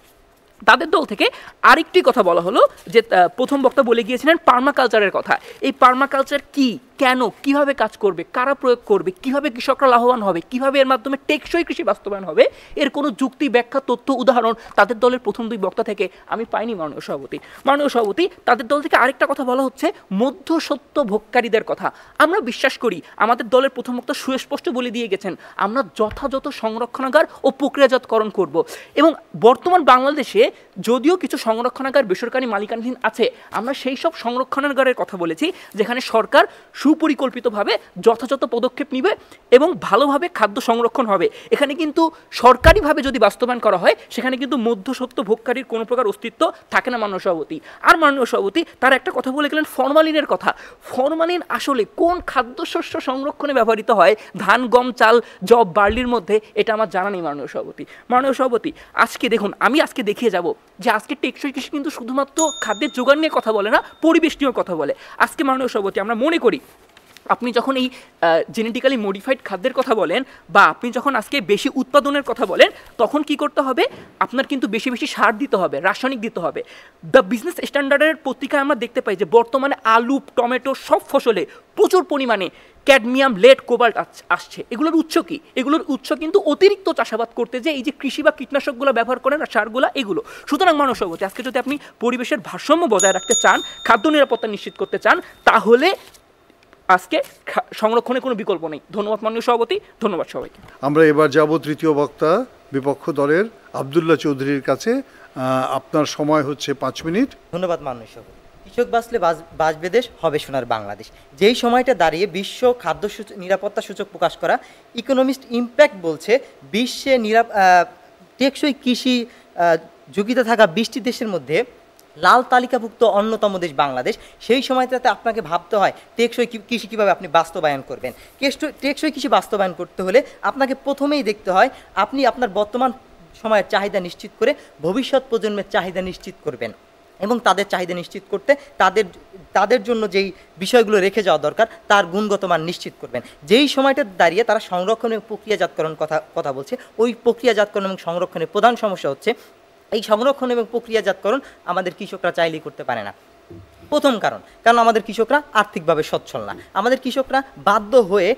তাদের দল থেকে আরেকটি কথা বলা হলো যে প্রথম বক্তা বলে গিয়েছিলেন পার্মাকালচারের কথা। এই পার্মাকালচার কি, কেন, কিভাবে কাজ করবে, কারা প্রয়োগ করবে, কিভাবে কৃষকরা লাভবান হবে, কিভাবে এর মাধ্যমে টেকসই কৃষি বাস্তবায়ন হবে, এর কোনো যুক্তি, ব্যাখ্যা, তথ্য, উদাহরণ তাদের দলের প্রথম 2 বক্তা থেকে আমি পাইনি মাননীয় সভাপতি। তাদের দল থেকে আরেকটা কথা বলা হচ্ছে মধ্যস্বত্ব ভোগকারীদের কথা। আমরা বিশ্বাস করি, আমাদের দলের প্রথম বক্তা সুস্পষ্ট বলে দিয়ে গেছেন, আমরা যথাযথ সংরক্ষণাগার ও প্রক্রিয়াজাতকরণ করব। এবং বর্তমান বাংলাদেশে যদিও কিছু সংরক্ষণাগার বেসরকারি মালিকানাধীন আছে, আমরা সেই সব সংরক্ষণাগারের কথা বলেছি যেখানে সরকার সুপরিকল্পিতভাবে যথাযথ পদক্ষেপ নিবে এবং ভালোভাবে খাদ্য সংরক্ষণ হবে। এখানে কিন্তু সরকারিভাবে যদি বাস্তবায়ন করা হয়, সেখানে কিন্তু মধ্যস্বত্ব ভোগকারীর কোনো প্রকার অস্তিত্ব থাকে না মাননীয় সভাপতি। আর মাননীয় সভাপতি, তারা একটা কথা বলে গেলেন ফরমালিনের কথা। ফরমালিন আসলে কোন খাদ্যশস্য সংরক্ষণে ব্যবহৃত হয়, ধান, গম, চাল, জব, বার্লির মধ্যে, এটা আমার জানা নেই মাননীয় সভাপতি। আজকে দেখুন, আমি আজকে দেখিয়ে যাব যে আজকে টেকসই কৃষি কিন্তু শুধুমাত্র খাদ্যের যোগান নিয়ে কথা বলে না, পরিবেশ নিয়েও কথা বলে। আজকে মাননীয় সভাপতি, আমরা মনে করি আপনি যখন এই জেনেটিক্যালি মডিফাইড খাদ্যের কথা বলেন, বা আপনি যখন আজকে বেশি উৎপাদনের কথা বলেন, তখন কি করতে হবে? আপনার কিন্তু বেশি বেশি সার দিতে হবে, রাসায়নিক দিতে হবে। দ্য বিজনেস স্ট্যান্ডার্ডের পত্রিকায় আমরা দেখতে পাই যে বর্তমানে আলু, টমেটো সব ফসলে প্রচুর পরিমাণে ক্যাডমিয়াম, লেড, কোবাল্ট আসছে। এগুলোর উৎস কি? এগুলোর উৎস কিন্তু অতিরিক্ত চাষাবাদ করতে যে এই যে কৃষি বা কীটনাশকগুলো ব্যবহার করেন আর সারগুলো, এগুলো। সুতরাং মাননীয় সভাপতি, আজকে যদি আপনি পরিবেশের ভারসাম্য বজায় রাখতে চান, খাদ্য নিরাপত্তা নিশ্চিত করতে চান, তাহলে আজকে সংরক্ষণের কোনো বিকল্প নেই। ধন্যবাদ মাননীয় সভাপতি, ধন্যবাদ সবাইকে। আমরা এবার যাব তৃতীয় বক্তা বিপক্ষ দলের আব্দুল্লাহ চৌধুরীর কাছে। আপনার সময় হচ্ছে 5 মিনিট। ধন্যবাদ মাননীয় সভাপতি। কৃষক বাঁচলে বাঁচবে দেশ, হবে সোনার বাংলাদেশ, যেই সময়টা দাঁড়িয়ে বিশ্ব খাদ্য নিরাপত্তা সূচক প্রকাশ করা ইকোনমিস্ট ইম্প্যাক্ট বলছে বিশ্বে টেকসই কৃষি ঝুঁকিতে থাকা 20টি দেশের মধ্যে লাল তালিকাভুক্ত অন্যতম দেশ বাংলাদেশ, সেই সময়টাতে আপনাকে ভাবতে হয় টেকসই কৃষি কীভাবে আপনি বাস্তবায়ন করবেন। টেকসই কৃষি বাস্তবায়ন করতে হলে আপনাকে প্রথমেই দেখতে হয় আপনি আপনার বর্তমান সময়ের চাহিদা নিশ্চিত করে ভবিষ্যৎ প্রজন্মের চাহিদা নিশ্চিত করবেন এবং তাদের চাহিদা নিশ্চিত করতে তাদের জন্য যেই বিষয়গুলো রেখে যাওয়া দরকার তার গুণগত মান নিশ্চিত করবেন। যেই সময়টা দাঁড়িয়ে তারা সংরক্ষণ এবং প্রক্রিয়াজাতকরণ কথা বলছে, ওই প্রক্রিয়াজাতকরণ এবং সংরক্ষণের প্রধান সমস্যা হচ্ছে এই সংরক্ষণ এবং প্রক্রিয়াজাতকরণ আমাদের কৃষকরা চাইলেই করতে পারে না। প্রথম কারণ আমাদের কৃষকরা আর্থিকভাবে সচ্ছল না। আমাদের কৃষকরা বাধ্য হয়ে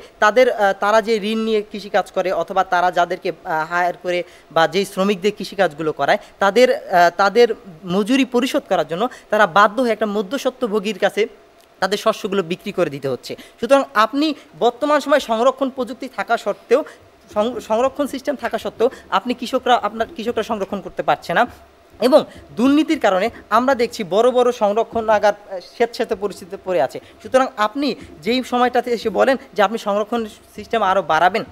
তারা যে ঋণ নিয়ে কৃষিকাজ করে অথবা তারা যাদেরকে হায়ার করে বা যেই শ্রমিকদের কৃষিকাজগুলো করায় তাদের মজুরি পরিশোধ করার জন্য তারা বাধ্য হয়ে একটা মধ্যস্বত্বভোগীর কাছে তাদের শস্যগুলো বিক্রি করে দিতে হচ্ছে। সুতরাং আপনি বর্তমান সময়ে সংরক্ষণ প্রযুক্তি থাকা সত্ত্বেও সংরক্ষণ সিস্টেম থাকা সত্ত্বেও আপনার কৃষকরা সংরক্ষণ করতে পারছে না এবং দুর্নীতির কারণে আমরা দেখছি বড় বড় সংরক্ষণাগার স্বেচ্ছাতে পরিস্থিতিতে পড়ে আছে। সুতরাং আপনি যেই সময়টাতে এসে বলেন যে আপনি সংরক্ষণ সিস্টেম আরও বাড়াবেন,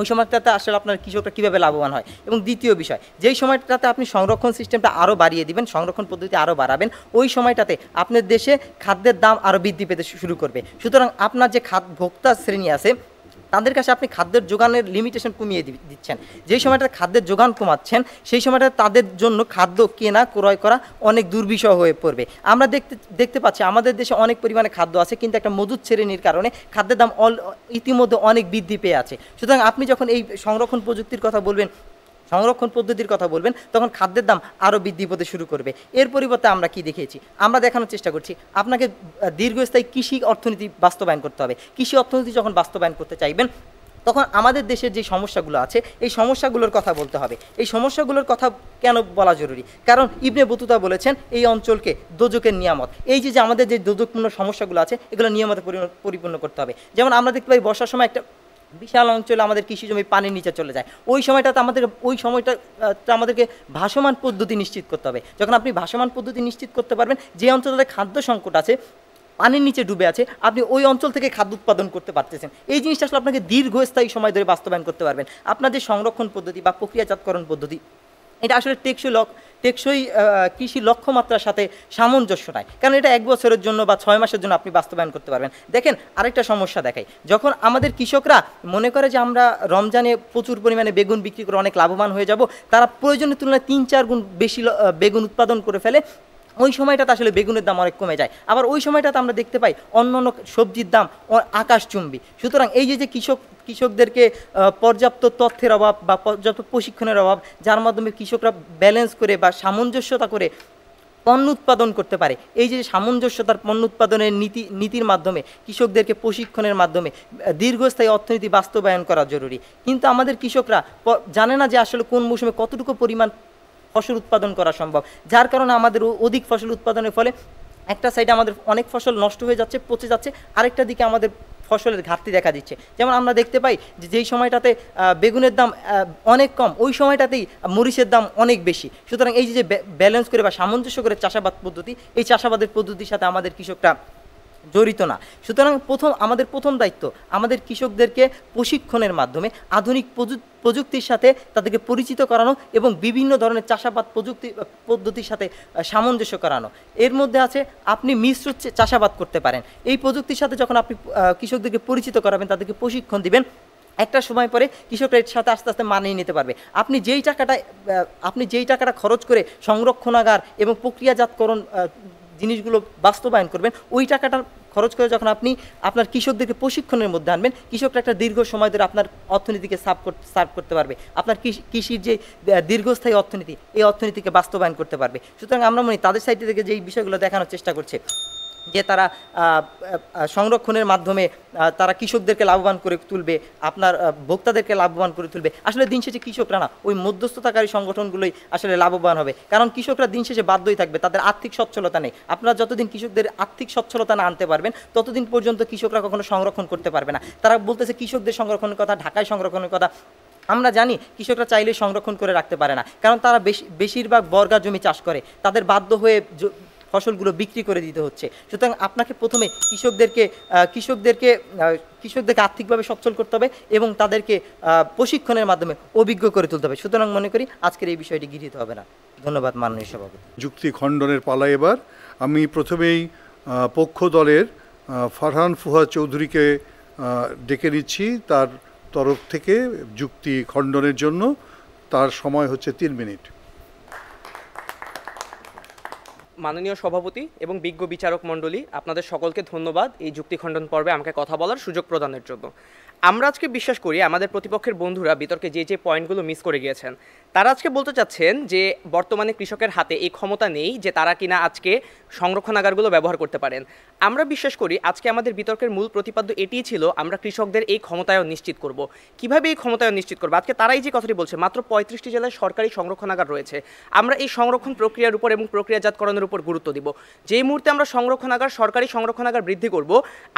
ওই সময়টাতে আসলে আপনার কৃষকরা কীভাবে লাভবান হয়। এবং দ্বিতীয় বিষয়, যেই সময়টাতে আপনি সংরক্ষণ সিস্টেমটা আরও বাড়িয়ে দিবেন, সংরক্ষণ পদ্ধতি আরও বাড়াবেন, ওই সময়টাতে আপনার দেশে খাদ্যের দাম আরও বৃদ্ধি পেতে শুরু করবে। সুতরাং আপনার যে ভোক্তা শ্রেণী আছে তাদের কাছে আপনি খাদ্যের যোগানের লিমিটেশন কমিয়ে দিচ্ছেন। যেই সময়টা খাদ্যের যোগান কমাচ্ছেন সেই সময়টা তাদের জন্য খাদ্য কেনা ক্রয় করা অনেক দুর্বিষহ হয়ে পড়বে। আমরা দেখতে পাচ্ছি আমাদের দেশে অনেক পরিমাণে খাদ্য আছে, কিন্তু একটা মজুদ শ্রেণীর কারণে খাদ্যের দাম ইতিমধ্যে অনেক বৃদ্ধি পেয়ে আছে। সুতরাং আপনি যখন এই সংরক্ষণ প্রযুক্তির কথা বলবেন, সংরক্ষণ পদ্ধতির কথা বলবেন, তখন খাদ্যের দাম আরও বৃদ্ধি পেতে শুরু করবে। এর পরিবর্তে আমরা কি দেখেছি, আমরা দেখানোর চেষ্টা করছি আপনাকে দীর্ঘস্থায়ী কৃষি অর্থনীতি বাস্তবায়ন করতে হবে। কৃষি অর্থনীতি যখন বাস্তবায়ন করতে চাইবেন তখন আমাদের দেশের যে সমস্যাগুলো আছে এই সমস্যাগুলোর কথা বলতে হবে। এই সমস্যাগুলোর কথা কেন বলা জরুরি? কারণ ইবনে বতুতা বলেছেন এই অঞ্চলকে দোজকের নিয়ামত। এই যে আমাদের যে দোজকপূর্ণ সমস্যাগুলো আছে এগুলো নিয়ামতে পরিপূর্ণ করতে হবে। যেমন আমরা দেখতে পাই বর্ষার সময় একটা বিশাল অঞ্চলে আমাদের কৃষি জমি পানির নিচে চলে যায়। ওই সময়টাতে আমাদেরকে ভাসমান পদ্ধতি নিশ্চিত করতে হবে। যখন আপনি ভাসমান পদ্ধতি নিশ্চিত করতে পারবেন, যে অঞ্চলে খাদ্য সংকট আছে, পানির নিচে ডুবে আছে, আপনি ওই অঞ্চল থেকে খাদ্য উৎপাদন করতে পারতেছেন। এই জিনিসটা আসলে আপনাকে দীর্ঘস্থায়ী সময় ধরে বাস্তবায়ন করতে পারবেন। আপনার যে সংরক্ষণ পদ্ধতি বা প্রক্রিয়াজাতকরণ পদ্ধতি এটা আসলে টেকসই কৃষি লক্ষ্যমাত্রার সাথে সামঞ্জস্য নাই, কারণ এটা 1 বছরের জন্য বা 6 মাসের জন্য আপনি বাস্তবায়ন করতে পারবেন। দেখেন আরেকটা সমস্যা দেখাই, যখন আমাদের কৃষকরা মনে করে যে আমরা রমজানে প্রচুর পরিমাণে বেগুন বিক্রি করে অনেক লাভবান হয়ে যাব, তারা প্রয়োজনের তুলনায় 3-4 গুণ বেশি বেগুন উৎপাদন করে ফেলে, ওই সময়টাতে আসলে বেগুনের দাম অনেক কমে যায়। আবার ওই সময়টাতে আমরা দেখতে পাই অন্যান্য সবজির দাম আকাশচুম্বী। সুতরাং এই যে কৃষকদেরকে পর্যাপ্ত তথ্যের অভাব বা পর্যাপ্ত প্রশিক্ষণের অভাব, যার মাধ্যমে কৃষকরা ব্যালেন্স করে বা সামঞ্জস্যতা করে পণ্য উৎপাদন করতে পারে, এই যে সামঞ্জস্যতার পণ্য উৎপাদনের নীতির মাধ্যমে কৃষকদেরকে প্রশিক্ষণের মাধ্যমে দীর্ঘস্থায়ী অর্থনীতি বাস্তবায়ন করা জরুরি। কিন্তু আমাদের কৃষকরা জানে না যে আসলে কোন মৌসুমে কতটুকু পরিমাণ ফসল উৎপাদন করা সম্ভব, যার কারণে আমাদের অধিক ফসল উৎপাদনের ফলে একটা সাইডে আমাদের অনেক ফসল নষ্ট হয়ে যাচ্ছে, পচে যাচ্ছে, আরেকটা দিকে আমাদের ফসলের ঘাটতি দেখা দিচ্ছে। যেমন আমরা দেখতে পাই যে যেই সময়টাতে বেগুনের দাম অনেক কম, ওই সময়টাতেই মরিচের দাম অনেক বেশি। সুতরাং এই যে ব্যালেন্স করে বা সামঞ্জস্য করে চাষাবাদ পদ্ধতি, এই চাষাবাদের পদ্ধতির সাথে আমাদের কৃষকরা জড়িত না। সুতরাং আমাদের প্রথম দায়িত্ব আমাদের কৃষকদেরকে প্রশিক্ষণের মাধ্যমে আধুনিক প্রযুক্তির সাথে তাদেরকে পরিচিত করানো এবং বিভিন্ন ধরনের চাষাবাদ পদ্ধতির সাথে সামঞ্জস্য করানো। এর মধ্যে আছে আপনি মিশ্র চাষাবাদ করতে পারেন। এই প্রযুক্তির সাথে যখন আপনি কৃষকদেরকে পরিচিত করাবেন, তাদেরকে প্রশিক্ষণ দিবেন, একটা সময় পরে কৃষকরা এর সাথে আস্তে আস্তে মানিয়ে নিতে পারবে। আপনি যেই টাকাটা খরচ করে সংরক্ষণাগার এবং প্রক্রিয়াজাতকরণ জিনিসগুলো বাস্তবায়ন করবেন, ওই টাকাটা খরচ করে যখন আপনি আপনার কৃষকদেরকে প্রশিক্ষণের মধ্যে আনবেন, কৃষকরা একটা দীর্ঘ সময় ধরে আপনার অর্থনীতিকে সার্ভ করতে পারবে, আপনার কৃষির যে দীর্ঘস্থায়ী অর্থনীতি, এই অর্থনীতিকে বাস্তবায়ন করতে পারবে। সুতরাং আমরা মনে তাদের সাইড থেকে যেই বিষয়গুলো দেখানোর চেষ্টা করছে যে তারা সংরক্ষণের মাধ্যমে তারা কৃষকদেরকে লাভবান করে তুলবে, আপনার ভোক্তাদেরকে লাভবান করে তুলবে, আসলে দিন শেষে কৃষকরা না, ওই মধ্যস্থতাকারী সংগঠনগুলোই আসলে লাভবান হবে। কারণ কৃষকরা দিন শেষে বাধ্যই থাকবে, তাদের আর্থিক সচ্ছলতা নেই। আপনারা যতদিন কৃষকদের আর্থিক সচ্ছলতা না আনতে পারবেন, ততদিন পর্যন্ত কৃষকরা কখনো সংরক্ষণ করতে পারবে না। তারা বলতেছে কৃষকদের সংরক্ষণের কথা, ঢাকায় সংরক্ষণের কথা। আমরা জানি কৃষকরা চাইলে সংরক্ষণ করে রাখতে পারে না, কারণ তারা বেশিরভাগ বর্গা জমি চাষ করে, তাদের বাধ্য হয়ে ফসলগুলো বিক্রি করে দিতে হচ্ছে। সুতরাং আপনাকে প্রথমে কৃষকদেরকে আর্থিকভাবে সচ্ছল করতে হবে এবং তাদেরকে প্রশিক্ষণের মাধ্যমে অভিজ্ঞ করে তুলতে হবে। সুতরাং মনে করি আজকের এই বিষয়টি গৃহীত হবে না। ধন্যবাদ মাননীয় সভাপতি। যুক্তি খণ্ডনের পালা এবার। আমি প্রথমেই পক্ষ দলের ফারহান ফুয়াদ চৌধুরীকে ডেকে নিচ্ছি তার তরফ থেকে যুক্তি খণ্ডনের জন্য। তার সময় হচ্ছে 3 মিনিট। মাননীয় সভাপতি এবং বিজ্ঞ বিচারক মণ্ডলী, আপনাদের সকলকে ধন্যবাদ এই যুক্তি খণ্ডন পর্বে আমাকে কথা বলার সুযোগ প্রদানের জন্য। আমরা আজকে বিশ্বাস করি আমাদের প্রতিপক্ষের বন্ধুরা বিতর্কে যে পয়েন্টগুলো মিস করে গিয়েছেন, তারা আজকে বলতে চাচ্ছেন যে বর্তমানে কৃষকের হাতে এই ক্ষমতা নেই যে তারা কিনা আজকে সংরক্ষণাগারগুলো ব্যবহার করতে পারেন। আমরা বিশ্বাস করি আজকে আমাদের বিতর্কের মূল প্রতিপাদ্য এটিই ছিল, আমরা কৃষকদের এই ক্ষমতায়ন নিশ্চিত করব। কিভাবে এই ক্ষমতায়ন নিশ্চিত করবো? আজকে তারাই যে কথাটি বলছে, মাত্র 35টি জেলায় সরকারি সংরক্ষণাগার রয়েছে। আমরা এই সংরক্ষণ প্রক্রিয়ার উপর এবং প্রক্রিয়াজাতকরণের উপর গুরুত্ব দিব। যেই মুহূর্তে আমরা সরকারি সংরক্ষণাগার বৃদ্ধি করব,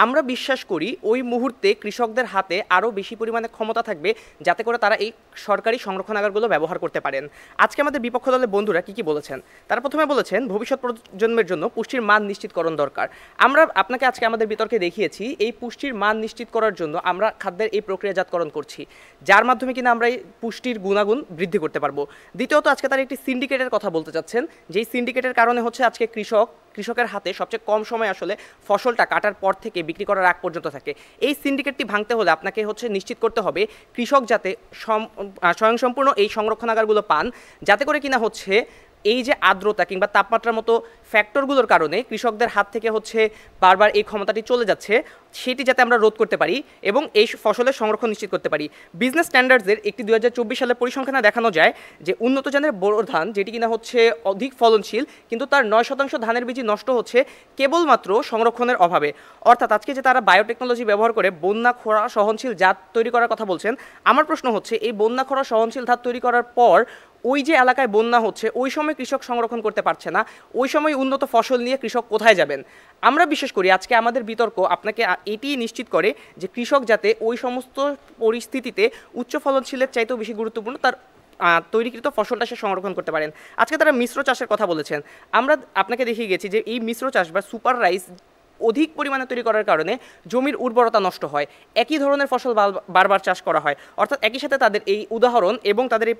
আমরা বিশ্বাস করি ওই মুহূর্তে কৃষকদের হাতে আরও বেশি পরিমাণে ক্ষমতা থাকবে, যাতে করে তারা এই সরকারি সংরক্ষণাগারগুলো ব্যবহার করতে পারেন। আজকে আমাদের বিপক্ষ দলের বন্ধুরা কি বলেছেন? তারা প্রথমে বলেছেন ভবিষ্যৎ প্রজন্মের জন্য পুষ্টির মান নিশ্চিতকরণ দরকার। আমরা আপনাকে আজকে আমাদের বিতর্কে দেখিয়েছি এই পুষ্টির মান নিশ্চিত করার জন্য আমরা খাদ্যের এই প্রক্রিয়াজাতকরণ করছি, যার মাধ্যমে কিনা আমরা এই পুষ্টির গুণাগুণ বৃদ্ধি করতে পারবো। দ্বিতীয়ত আজকে তারা একটি সিন্ডিকেটের কথা বলতে চাচ্ছেন, যেই সিন্ডিকেটের কারণে হচ্ছে আজকে কৃষকের হাতে সবচেয়ে কম সময় আসলে ফসলটা কাটার পর থেকে বিক্রি করার আগ পর্যন্ত থাকে। এই সিন্ডিকেটটি ভাঙতে হলে আপনাকে হচ্ছে নিশ্চিত করতে হবে কৃষক যাতে স্বয়ংসম্পূর্ণ এই সংরক্ষণাগারগুলো পান, যাতে করে কিনা হচ্ছে এই যে আর্দ্রতা কিংবা তাপমাত্রার মতো ফ্যাক্টরগুলোর কারণে কৃষকদের হাত থেকে হচ্ছে বারবার এই ক্ষমতাটি চলে যাচ্ছে, সেটি যাতে আমরা রোধ করতে পারি এবং এই ফসলের সংরক্ষণ নিশ্চিত করতে পারি। বিজনেস স্ট্যান্ডার্ডসের একটি 2024 সালের পরিসংখ্যানে দেখানো যায় যে উন্নত জাতের বোরো ধান, যেটি কিনা হচ্ছে অধিক ফলনশীল, কিন্তু তার 9% ধানের বীজই নষ্ট হচ্ছে কেবলমাত্র সংরক্ষণের অভাবে। অর্থাৎ আজকে যে তারা বায়োটেকনোলজি ব্যবহার করে বন্যা খরা সহনশীল জাত তৈরি করার কথা বলছেন, আমার প্রশ্ন হচ্ছে এই বন্যা খরা সহনশীল জাত তৈরি করার পর ওই যে এলাকায় বন্যা হচ্ছে ওই সময় কৃষক সংরক্ষণ করতে পারছে না, ওই সময় উন্নত ফসল নিয়ে কৃষক কোথায় যাবেন? আমরা বিশ্বাস করি আজকে আমাদের বিতর্ক আপনাকে এটি নিশ্চিত করে যে কৃষক যাতে ওই সমস্ত পরিস্থিতিতে উচ্চ ফলনশীলের চাইতেও বেশি গুরুত্বপূর্ণ তার তৈরিকৃত ফসলটা সে সংরক্ষণ করতে পারেন। আজকে তারা মিশ্র চাষের কথা বলেছেন। আমরা আপনাকে দেখিয়ে গেছি যে এই মিশ্র চাষ বা সুপার রাইস অধিক পরিমাণে তৈরি করার কারণে জমির উর্বরতা নষ্ট হয়, একই ধরনের ফসল বারবার চাষ করা হয়। অর্থাৎ একই সাথে তাদের এই উদাহরণ এবং তাদের এই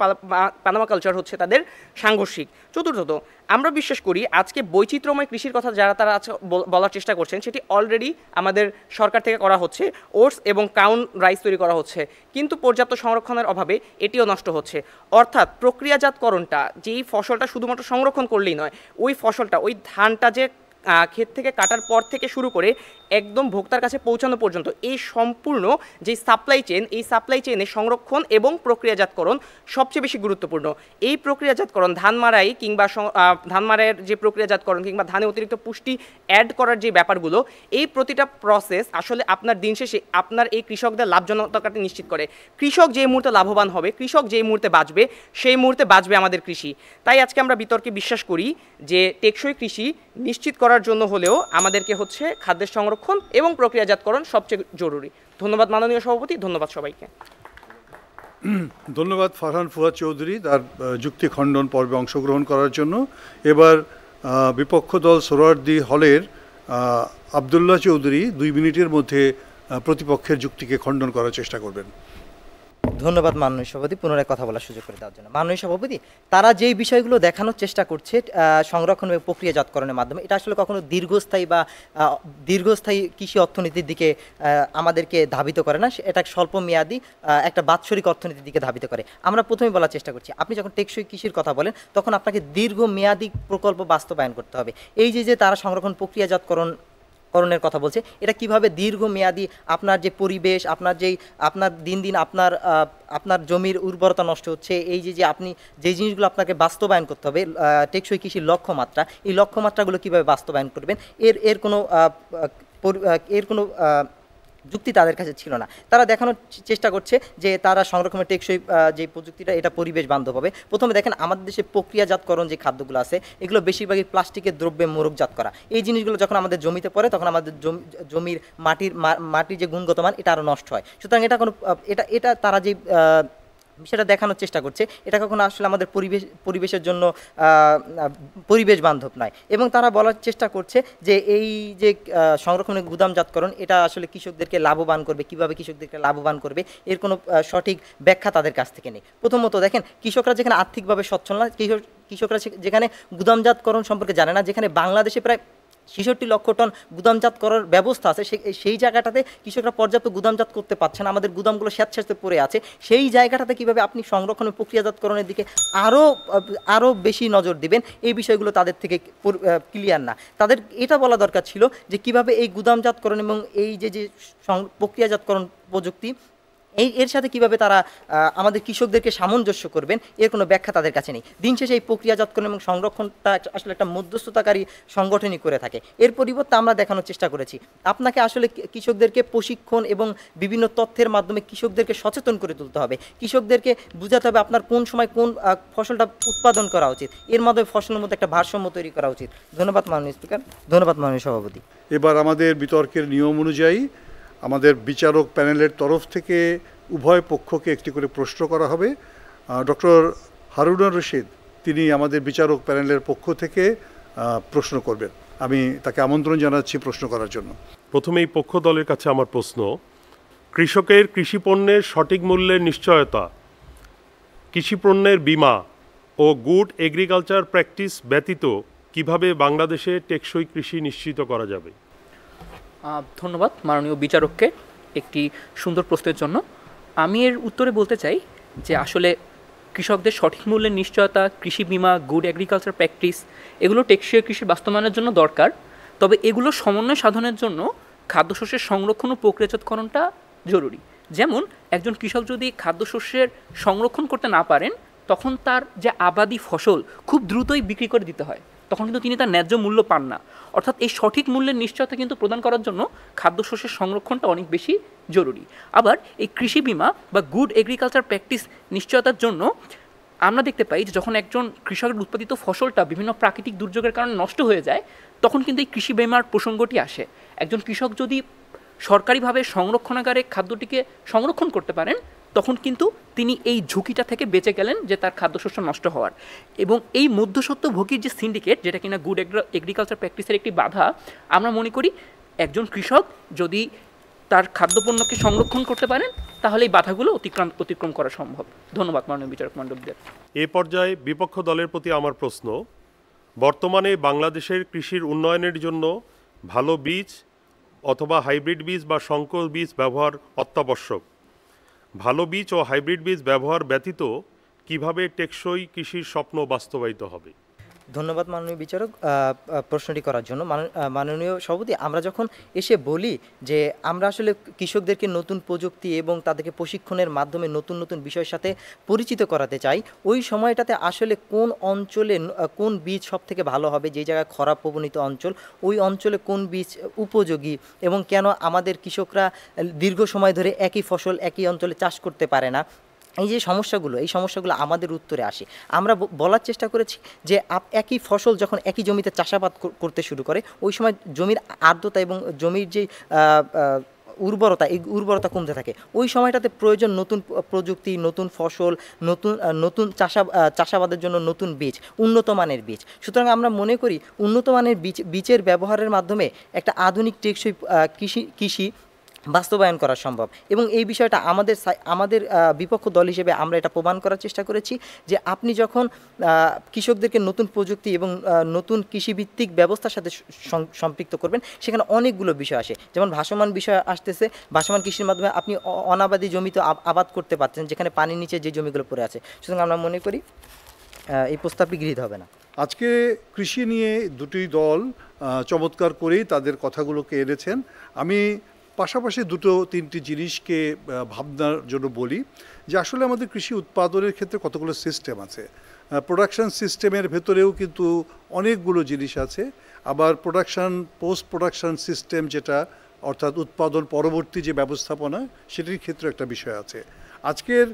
পানামা কালচার হচ্ছে তাদের সাংঘর্ষিক। চতুর্থত, আমরা বিশ্বাস করি আজকে বৈচিত্র্যময় কৃষির কথা যারা তারা আজকে বলার চেষ্টা করছেন, সেটি অলরেডি আমাদের সরকার থেকে করা হচ্ছে। ওটস এবং কাউন রাইস তৈরি করা হচ্ছে, কিন্তু পর্যাপ্ত সংরক্ষণের অভাবে এটিও নষ্ট হচ্ছে। অর্থাৎ প্রক্রিয়াজাতকরণটা, যেই ফসলটা শুধুমাত্র সংরক্ষণ করলেই নয়, ওই ফসলটা ওই ধানটা যে ক্ষেত থেকে কাটার পর থেকে শুরু করে একদম ভোক্তার কাছে পৌঁছানো পর্যন্ত এই সম্পূর্ণ যে সাপ্লাই চেইন, এই সাপ্লাই চেইনে সংরক্ষণ এবং প্রক্রিয়াজাতকরণ সবচেয়ে বেশি গুরুত্বপূর্ণ। এই প্রক্রিয়াজাতকরণ ধান মারাই কিংবা ধান মারাইয়ের যে প্রক্রিয়াজাতকরণ কিংবা ধানে অতিরিক্ত পুষ্টি অ্যাড করার যে ব্যাপারগুলো, এই প্রতিটা প্রসেস আসলে আপনার দিন শেষে আপনার এই কৃষকদের লাভজনকতাকে নিশ্চিত করে। কৃষক যে মুহূর্তে লাভবান হবে, কৃষক যেই মুহূর্তে বাঁচবে, সেই মুহূর্তে বাঁচবে আমাদের কৃষি। তাই আজকে আমরা বিতর্কে বিশ্বাস করি যে টেকসই কৃষি নিশ্চিত করার জন্য হলেও আমাদেরকে হচ্ছে খাদ্যের সংরক্ষণ এবং প্রক্রিয়াজাতকরণ সবচেয়ে জরুরি। ধন্যবাদ মাননীয় সভাপতি, ধন্যবাদ সবাইকে। ধন্যবাদ ফারহান ফুয়াদ চৌধুরী তার যুক্তি খণ্ডন পর্বে অংশগ্রহণ করার জন্য। এবার বিপক্ষ দল সোহরাওয়ার্দী হলের আবদুল্লাহ চৌধুরী 2 মিনিটের মধ্যে প্রতিপক্ষের যুক্তিকে খণ্ডন করার চেষ্টা করবেন। ধন্যবাদ মাননীয় সভাপতি পুনরায় কথা বলার সুযোগ করে দেওয়ার জন্য। মাননীয় সভাপতি, তারা যেই বিষয়গুলো দেখানোর চেষ্টা করছে সংরক্ষণ এবং প্রক্রিয়াজাতকরণের মাধ্যমে, এটা আসলে কখনো দীর্ঘস্থায়ী কৃষি অর্থনীতির দিকে আমাদেরকে ধাবিত করে না, এটা স্বল্প মেয়াদী একটা বাৎসরিক অর্থনীতির দিকে ধাবিত করে। আমরা প্রথমে বলার চেষ্টা করছি, আপনি যখন টেকসই কৃষির কথা বলেন তখন আপনাকে দীর্ঘমেয়াদী প্রকল্প বাস্তবায়ন করতে হবে। এই যে তারা সংরক্ষণ প্রক্রিয়াজাতকরণের কথা বলছে, এটা কিভাবে দীর্ঘমেয়াদী আপনার যে পরিবেশ, আপনার দিন দিন আপনার জমির উর্বরতা নষ্ট হচ্ছে, এই যে আপনি যে জিনিসগুলো আপনাকে বাস্তবায়ন করতে হবে টেকসই কৃষির লক্ষ্যমাত্রা, এই লক্ষ্যমাত্রাগুলো কিভাবে বাস্তবায়ন করবেন এর কোনো যুক্তি তাদের কাছে ছিল না। তারা দেখানোর চেষ্টা করছে যে তারা সংরক্ষণের টেকসই যে প্রযুক্তিটা, এটা পরিবেশ বান্ধব হবে। প্রথমে দেখেন আমাদের দেশে প্রক্রিয়াজাতকরণ যে খাদ্যগুলো আছে, এগুলো বেশিরভাগই প্লাস্টিকের দ্রব্যে মোড়কজাত করা। এই জিনিসগুলো যখন আমাদের জমিতে পড়ে তখন আমাদের জমির মাটির যে গুণগত মান, এটা আরও নষ্ট হয়। সুতরাং এটা তারা যে সেটা দেখানোর চেষ্টা করছে, এটা কখনো আসলে আমাদের পরিবেশের জন্য পরিবেশ বান্ধব নয়। এবং তারা বলার চেষ্টা করছে যে এই যে সংরক্ষণের গুদামজাতকরণ এটা আসলে কৃষকদেরকে লাভবান করবে, কিভাবে কৃষকদেরকে লাভবান করবে এর কোনো সঠিক ব্যাখ্যা তাদের কাছ থেকে নেই। প্রথমত দেখেন, কৃষকরা যেখানে আর্থিকভাবে সচ্ছল না, কৃষকরা যেখানে গুদামজাতকরণ সম্পর্কে জানে না, যেখানে বাংলাদেশে প্রায় ৬৬ লক্ষ টন গুদামজাত করার ব্যবস্থা আছে, সেই জায়গাটাতে কৃষকরা পর্যাপ্ত গুদামজাত করতে পারছে না, আমাদের গুদামগুলো স্যাঁতস্যাঁতে পড়ে আছে। সেই জায়গাটাতে কীভাবে আপনি সংরক্ষণ ও প্রক্রিয়াজাতকরণের দিকে আরও বেশি নজর দিবেন, এই বিষয়গুলো তাদের থেকে ক্লিয়ার না। তাদের এটা বলা দরকার ছিল যে কিভাবে এই গুদামজাতকরণ এবং এই যে প্রক্রিয়াজাতকরণ প্রযুক্তি এর সাথে কিভাবে তারা আমাদের কৃষকদেরকে সামঞ্জস্য করবেন, এর কোনো ব্যাখ্যা তাদের কাছে নেই। দিন শেষে এই প্রক্রিয়াজাতকরণ এবং সংরক্ষণটা আসলে একটা মধ্যস্থতাকারী সংগঠনই করে থাকে। এর পরিবর্তে আমরা দেখানোর চেষ্টা করেছি আপনাকে আসলে কৃষকদেরকে প্রশিক্ষণ এবং বিভিন্ন তথ্যের মাধ্যমে কৃষকদেরকে সচেতন করে তুলতে হবে, কৃষকদেরকে বুঝাতে হবে আপনার কোন সময় কোন ফসলটা উৎপাদন করা উচিত, এর মাধ্যমে ফসলের মধ্যে একটা ভারসাম্য তৈরি করা উচিত। ধন্যবাদ মাননীয় স্পিকার, ধন্যবাদ মাননীয় সভাপতি। এবার আমাদের বিতর্কের নিয়ম অনুযায়ী আমাদের বিচারক প্যানেলের তরফ থেকে উভয় পক্ষকে একটি করে প্রশ্ন করা হবে। ডক্টর হারুনুর রশিদ তিনি আমাদের বিচারক প্যানেলের পক্ষ থেকে প্রশ্ন করবেন। আমি তাকে আমন্ত্রণ জানাচ্ছি প্রশ্ন করার জন্য। প্রথমেই পক্ষ দলের কাছে আমার প্রশ্ন, কৃষকের কৃষিপণ্যের সঠিক মূল্যের নিশ্চয়তা, কৃষিপণ্যের বীমা ও গুড এগ্রিকালচার প্র্যাকটিস ব্যতীত কিভাবে বাংলাদেশে টেকসই কৃষি নিশ্চিত করা যাবে? ধন্যবাদ মাননীয় বিচারককে একটি সুন্দর প্রশ্নের জন্য। আমি এর উত্তরে বলতে চাই যে আসলে কৃষকদের সঠিক মূল্যের নিশ্চয়তা, কৃষি বীমা, গুড এগ্রিকালচার প্র্যাকটিস এগুলো টেকসই কৃষির বাস্তবায়নের জন্য দরকার। তবে এগুলো সমন্বয় সাধনের জন্য খাদ্যশস্যের সংরক্ষণ ও প্রক্রিয়াজাতকরণটা জরুরি। যেমন একজন কৃষক যদি খাদ্যশস্যের সংরক্ষণ করতে না পারেন, তখন তার যে আবাদি ফসল খুব দ্রুতই বিক্রি করে দিতে হয়, তখন কিন্তু তিনি তার ন্যায্য মূল্য পান না। অর্থাৎ এই সঠিক মূল্যের নিশ্চয়তা কিন্তু প্রদান করার জন্য খাদ্যশস্যের সংরক্ষণটা অনেক বেশি জরুরি। আবার এই কৃষি বীমা বা গুড এগ্রিকালচার প্র্যাকটিস নিশ্চয়তার জন্য আমরা দেখতে পাই যে যখন একজন কৃষকের উৎপাদিত ফসলটা বিভিন্ন প্রাকৃতিক দুর্যোগের কারণে নষ্ট হয়ে যায়, তখন কিন্তু এই কৃষি বীমার প্রসঙ্গটি আসে। একজন কৃষক যদি সরকারিভাবে সংরক্ষণাগারে খাদ্যটিকে সংরক্ষণ করতে পারেন, তখন কিন্তু তিনি এই ঝুঁকিটা থেকে বেঁচে গেলেন যে তার খাদ্যশস্য নষ্ট হওয়ার। এবং এই মধ্যস্বত্বভোগীর যে সিন্ডিকেট, যেটা কিনা গুড এগ্রিকালচার প্র্যাকটিসের একটি বাধা, আমরা মনে করি একজন কৃষক যদি তার খাদ্যপণ্যকে সংরক্ষণ করতে পারেন, তাহলে এই বাধাগুলো অতিক্রম করা সম্ভব। ধন্যবাদ মাননীয় বিচারক মণ্ডলীদের। এ পর্যায়ে বিপক্ষ দলের প্রতি আমার প্রশ্ন, বর্তমানে বাংলাদেশের কৃষির উন্নয়নের জন্য ভালো বীজ অথবা হাইব্রিড বীজ বা সংকর বীজ ব্যবহার অত্যাবশ্যক। ভালো বীজ ও হাইব্রিড বীজ ব্যবহার ব্যতীত কিভাবে টেকসই কৃষির স্বপ্ন বাস্তবায়িত হবে? ধন্যবাদ মাননীয় বিচারক প্রশ্নটি করার জন্য। মাননীয় সভাপতি, আমরা যখন এসে বলি যে আমরা আসলে কৃষকদেরকে নতুন প্রযুক্তি এবং তাদেরকে প্রশিক্ষণের মাধ্যমে নতুন নতুন বিষয়ের সাথে পরিচিত করাতে চাই, ওই সময়টাতে আসলে কোন অঞ্চলে কোন বীজ সব থেকে ভালো হবে, যে জায়গায় খরা প্রবণিত অঞ্চল, ওই অঞ্চলে কোন বীজ উপযোগী এবং কেন আমাদের কৃষকরা দীর্ঘ সময় ধরে একই ফসল একই অঞ্চলে চাষ করতে পারে না, এই যে সমস্যাগুলো আমাদের উত্তরে আসে। আমরা বলার চেষ্টা করেছি যে একই ফসল যখন একই জমিতে চাষাবাদ করতে শুরু করে, ওই সময় জমির আর্দ্রতা এবং জমির যে উর্বরতা কমতে থাকে। ওই সময়টাতে প্রয়োজন নতুন প্রযুক্তি, নতুন ফসল, নতুন চাষাবাদের জন্য নতুন বীজ, উন্নত মানের বীজ। সুতরাং আমরা মনে করি উন্নত মানের বীজের ব্যবহারের মাধ্যমে একটা আধুনিক টেকসই কৃষি বাস্তবায়ন করা সম্ভব। এবং এই বিষয়টা আমাদের বিপক্ষ দল হিসেবে আমরা এটা প্রমাণ করার চেষ্টা করেছি যে আপনি যখন কৃষকদেরকে নতুন প্রযুক্তি এবং নতুন কৃষিভিত্তিক ব্যবস্থার সাথে সম্পৃক্ত করবেন, সেখানে অনেকগুলো বিষয় আসে। যেমন ভাসমান বিষয় আসতেছে, ভাসমান কৃষির মাধ্যমে আপনি অনাবাদি জমিতে আবাদ করতে পারছেন, যেখানে পানির নিচে যে জমিগুলো পড়ে আছে। সুতরাং আমরা মনে করি এই প্রস্তাবটি গৃহীত হবে না। আজকে কৃষি নিয়ে দুটি দল চমৎকার করেই তাদের কথাগুলোকে এনেছেন। আমি পাশাপাশি তিনটি জিনিসকে ভাবনার জন্য বলি যে আসলে আমাদের কৃষি উৎপাদনের ক্ষেত্রে কতগুলো সিস্টেম আছে। প্রোডাকশন সিস্টেমের ভেতরেও কিন্তু অনেকগুলো জিনিস আছে। আবার পোস্ট প্রোডাকশন সিস্টেম, যেটা অর্থাৎ উৎপাদন পরবর্তী যে ব্যবস্থাপনা, সেটির ক্ষেত্রে একটা বিষয় আছে। আজকের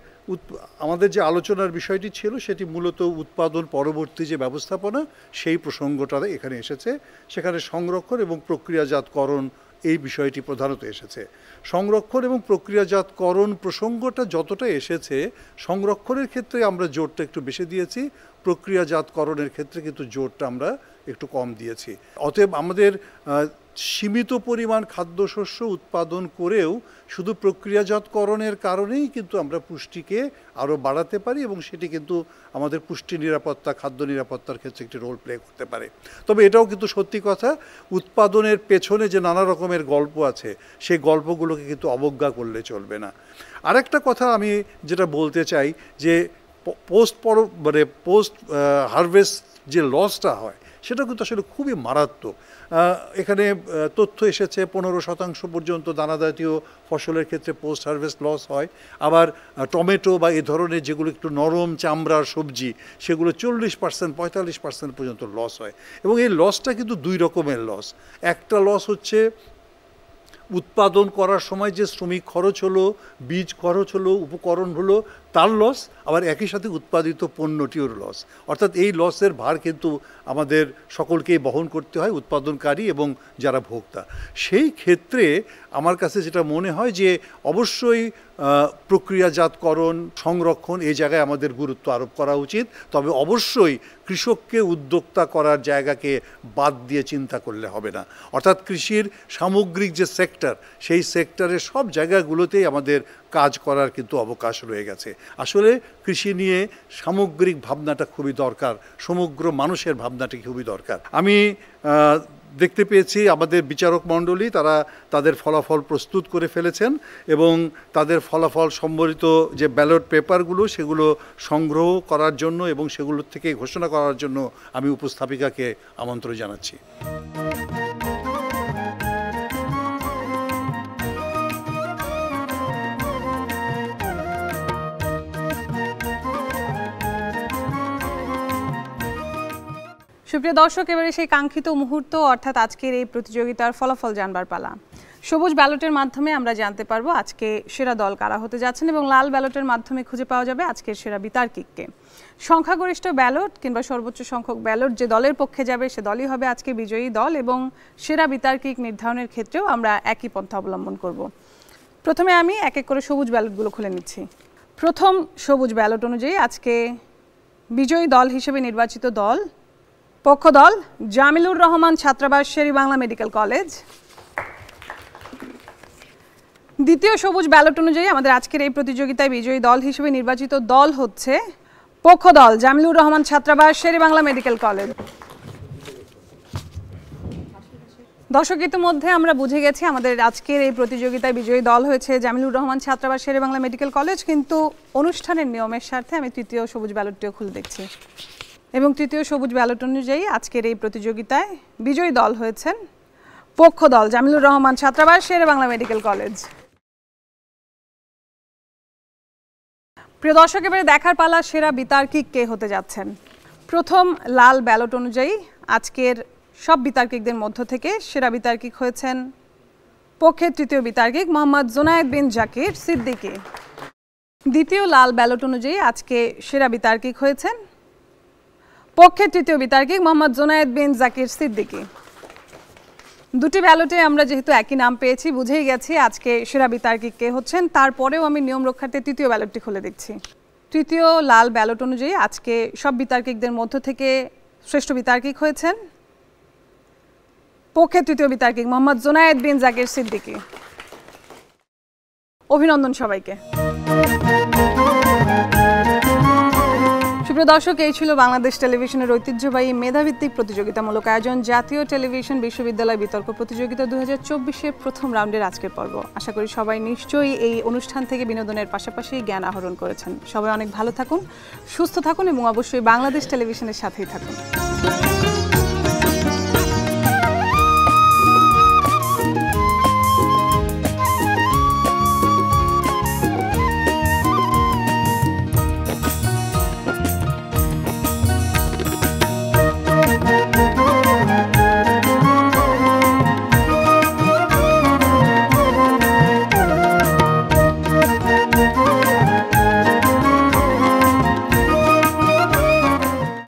আমাদের যে আলোচনার বিষয়টি ছিল সেটি মূলত উৎপাদন পরবর্তী যে ব্যবস্থাপনা, সেই প্রসঙ্গটা এখানে এসেছে। সেখানে সংরক্ষণ এবং প্রক্রিয়াজাতকরণ এই বিষয়টি প্রধানত এসেছে। সংরক্ষণ এবং প্রক্রিয়াজাতকরণ প্রসঙ্গটা যতটা এসেছে, সংরক্ষণের ক্ষেত্রে আমরা জোরটা একটু বেশি দিয়েছি, প্রক্রিয়াজাতকরণের ক্ষেত্রে কিন্তু জোরটা আমরা একটু কম দিয়েছি। অতএব আমাদের সীমিত পরিমাণ খাদ্যশস্য উৎপাদন করেও শুধু প্রক্রিয়াজাতকরণের কারণেই কিন্তু আমরা পুষ্টিকে আরও বাড়াতে পারি এবং সেটি কিন্তু আমাদের পুষ্টি নিরাপত্তা, খাদ্য নিরাপত্তার ক্ষেত্রে একটি রোল প্লে করতে পারে। তবে এটাও কিন্তু সত্যি কথা, উৎপাদনের পেছনে যে নানা রকমের গল্প আছে, সেই গল্পগুলোকে কিন্তু অবজ্ঞা করলে চলবে না। আরেকটা কথা আমি যেটা বলতে চাই, যে পোস্ট হারভেস্ট যে লসটা হয় সেটা কিন্তু আসলে খুবই মারাত্মক। এখানে তথ্য এসেছে 15% পর্যন্ত দানাজাতীয় ফসলের ক্ষেত্রে পোস্ট হারভেস্ট লস হয়। আবার টমেটো বা এই ধরনের যেগুলো একটু নরম চামড়ার সবজি, সেগুলো 40% 45% পর্যন্ত লস হয়। এবং এই লসটা কিন্তু দুই রকমের লস। একটা লস হচ্ছে উৎপাদন করার সময় যে শ্রমিক খরচ হলো, বীজ খরচ হলো, উপকরণ হলো, তার লস, আবার একই সাথে উৎপাদিত পণ্যটিওর লস। অর্থাৎ এই লসের ভার কিন্তু আমাদের সকলকেই বহন করতে হয়, উৎপাদনকারী এবং যারা ভোক্তা। সেই ক্ষেত্রে আমার কাছে যেটা মনে হয় যে অবশ্যই প্রক্রিয়াজাতকরণ, সংরক্ষণ এই জায়গায় আমাদের গুরুত্ব আরোপ করা উচিত। তবে অবশ্যই কৃষককে উদ্যোক্তা করার জায়গাকে বাদ দিয়ে চিন্তা করলে হবে না। অর্থাৎ কৃষির সামগ্রিক যে সেক্টর, সেই সেক্টরের সব জায়গাগুলোতেই আমাদের কাজ করার কিন্তু অবকাশ রয়ে গেছে। আসলে কৃষি নিয়ে সামগ্রিক ভাবনাটা খুবই দরকার, সমগ্র মানুষের ভাবনাটি খুবই দরকার। আমি দেখতে পেয়েছি আমাদের বিচারক মণ্ডলী তারা তাদের ফলাফল প্রস্তুত করে ফেলেছেন এবং তাদের ফলাফল সম্বলিত যে ব্যালট পেপারগুলো সেগুলো সংগ্রহ করার জন্য এবং সেগুলোর থেকে ঘোষণা করার জন্য আমি উপস্থাপিকাকে আমন্ত্রণ জানাচ্ছি। সুপ্রিয় দর্শক, এবারে সেই কাঙ্ক্ষিত মুহূর্ত, অর্থাৎ আজকের এই প্রতিযোগিতার ফলাফল জানবার পালা। সবুজ ব্যালটের মাধ্যমে আমরা জানতে পারবো আজকে সেরা দল কারা হতে যাচ্ছেন এবং লাল ব্যালটের মাধ্যমে খুঁজে পাওয়া যাবে আজকের সেরা বিতার্কিককে। সংখ্যাগরিষ্ঠ ব্যালট কিংবা সর্বোচ্চ সংখ্যক ব্যালট যে দলের পক্ষে যাবে সে দলই হবে আজকে বিজয়ী দল এবং সেরা বিতার্কিক নির্ধারণের ক্ষেত্রেও আমরা একই পন্থা অবলম্বন করব। প্রথমে আমি এক এক করে সবুজ ব্যালটগুলো খুলে নিচ্ছি। প্রথম সবুজ ব্যালট অনুযায়ী আজকে বিজয়ী দল হিসেবে নির্বাচিত দল, পক্ষ দল জামিলুর রহমান ছাত্রাবাস শের-ই-বাংলা মেডিকেল কলেজ। দ্বিতীয় সবুজ ব্যালট অনুযায়ী আমাদের আজকের এই প্রতিযোগিতায় বিজয়ী দল হিসেবে নির্বাচিত দল হচ্ছে পক্ষ দল জামিলুর রহমান ছাত্রাবাস শের-ই-বাংলা মেডিকেল কলেজ। দর্শক, ইতিমধ্যে আমরা বুঝে গেছি আমাদের আজকের এই প্রতিযোগিতায় বিজয়ী দল হয়েছে জামিলুর রহমান ছাত্রাবাস শের-ই-বাংলা মেডিকেল কলেজ, কিন্তু অনুষ্ঠানের নিয়মের স্বার্থে আমি তৃতীয় সবুজ ব্যালটটিও খুলে দেখছি এবং তৃতীয় সবুজ ব্যালট অনুযায়ী আজকের এই প্রতিযোগিতায় বিজয়ী দল হয়েছেন পক্ষ দল জামিলুর রহমান ছাত্রাবাস শের-ই-বাংলা মেডিকেল কলেজ। প্রিয় দর্শক, এবারে দেখার পালা সেরা বিতার্কিক কে হতে যাচ্ছেন। প্রথম লাল ব্যালট অনুযায়ী আজকের সব বিতার্কিকদের মধ্য থেকে সেরা বিতার্কিক হয়েছেন পক্ষের তৃতীয় বিতার্কিক মোহাম্মদ জুনায়েদ বিন জাকির সিদ্দিকী। দ্বিতীয় লাল ব্যালট অনুযায়ী আজকে সেরা বিতার্কিক হয়েছেন পক্ষের তৃতীয় বিতার্কিক মোহাম্মদ জুনায়েদ বিন জাকির সিদ্দিকী। দুটি ব্যালটে আমরা যেহেতু একই নাম পেয়েছি, বুঝেই গেছি আজকে সেরা বিতার্কিক কে হচ্ছেন। তারপরেও আমি নিয়ম রক্ষার্থে তৃতীয় ব্যালটটি খুলে দেখছি। তৃতীয় লাল ব্যালট অনুযায়ী আজকে সব বিতার্কিকদের মধ্য থেকে শ্রেষ্ঠ বিতার্কিক হয়েছেন পক্ষের তৃতীয় বিতার্কিক মোহাম্মদ জুনায়েদ বিন জাকির সিদ্দিকী। অভিনন্দন সবাইকে। সুপ্রিয় দর্শক, এই ছিল বাংলাদেশ টেলিভিশনের ঐতিহ্যবাহী মেধাভিত্তিক প্রতিযোগিতামূলক আয়োজন জাতীয় টেলিভিশন বিশ্ববিদ্যালয় বিতর্ক প্রতিযোগিতা 2024-এর প্রথম রাউন্ডের আজকের পর্ব। আশা করি সবাই নিশ্চয়ই এই অনুষ্ঠান থেকে বিনোদনের পাশাপাশি জ্ঞান আহরণ করেছেন। সবাই অনেক ভালো থাকুন, সুস্থ থাকুন এবং অবশ্যই বাংলাদেশ টেলিভিশনের সাথেই থাকুন।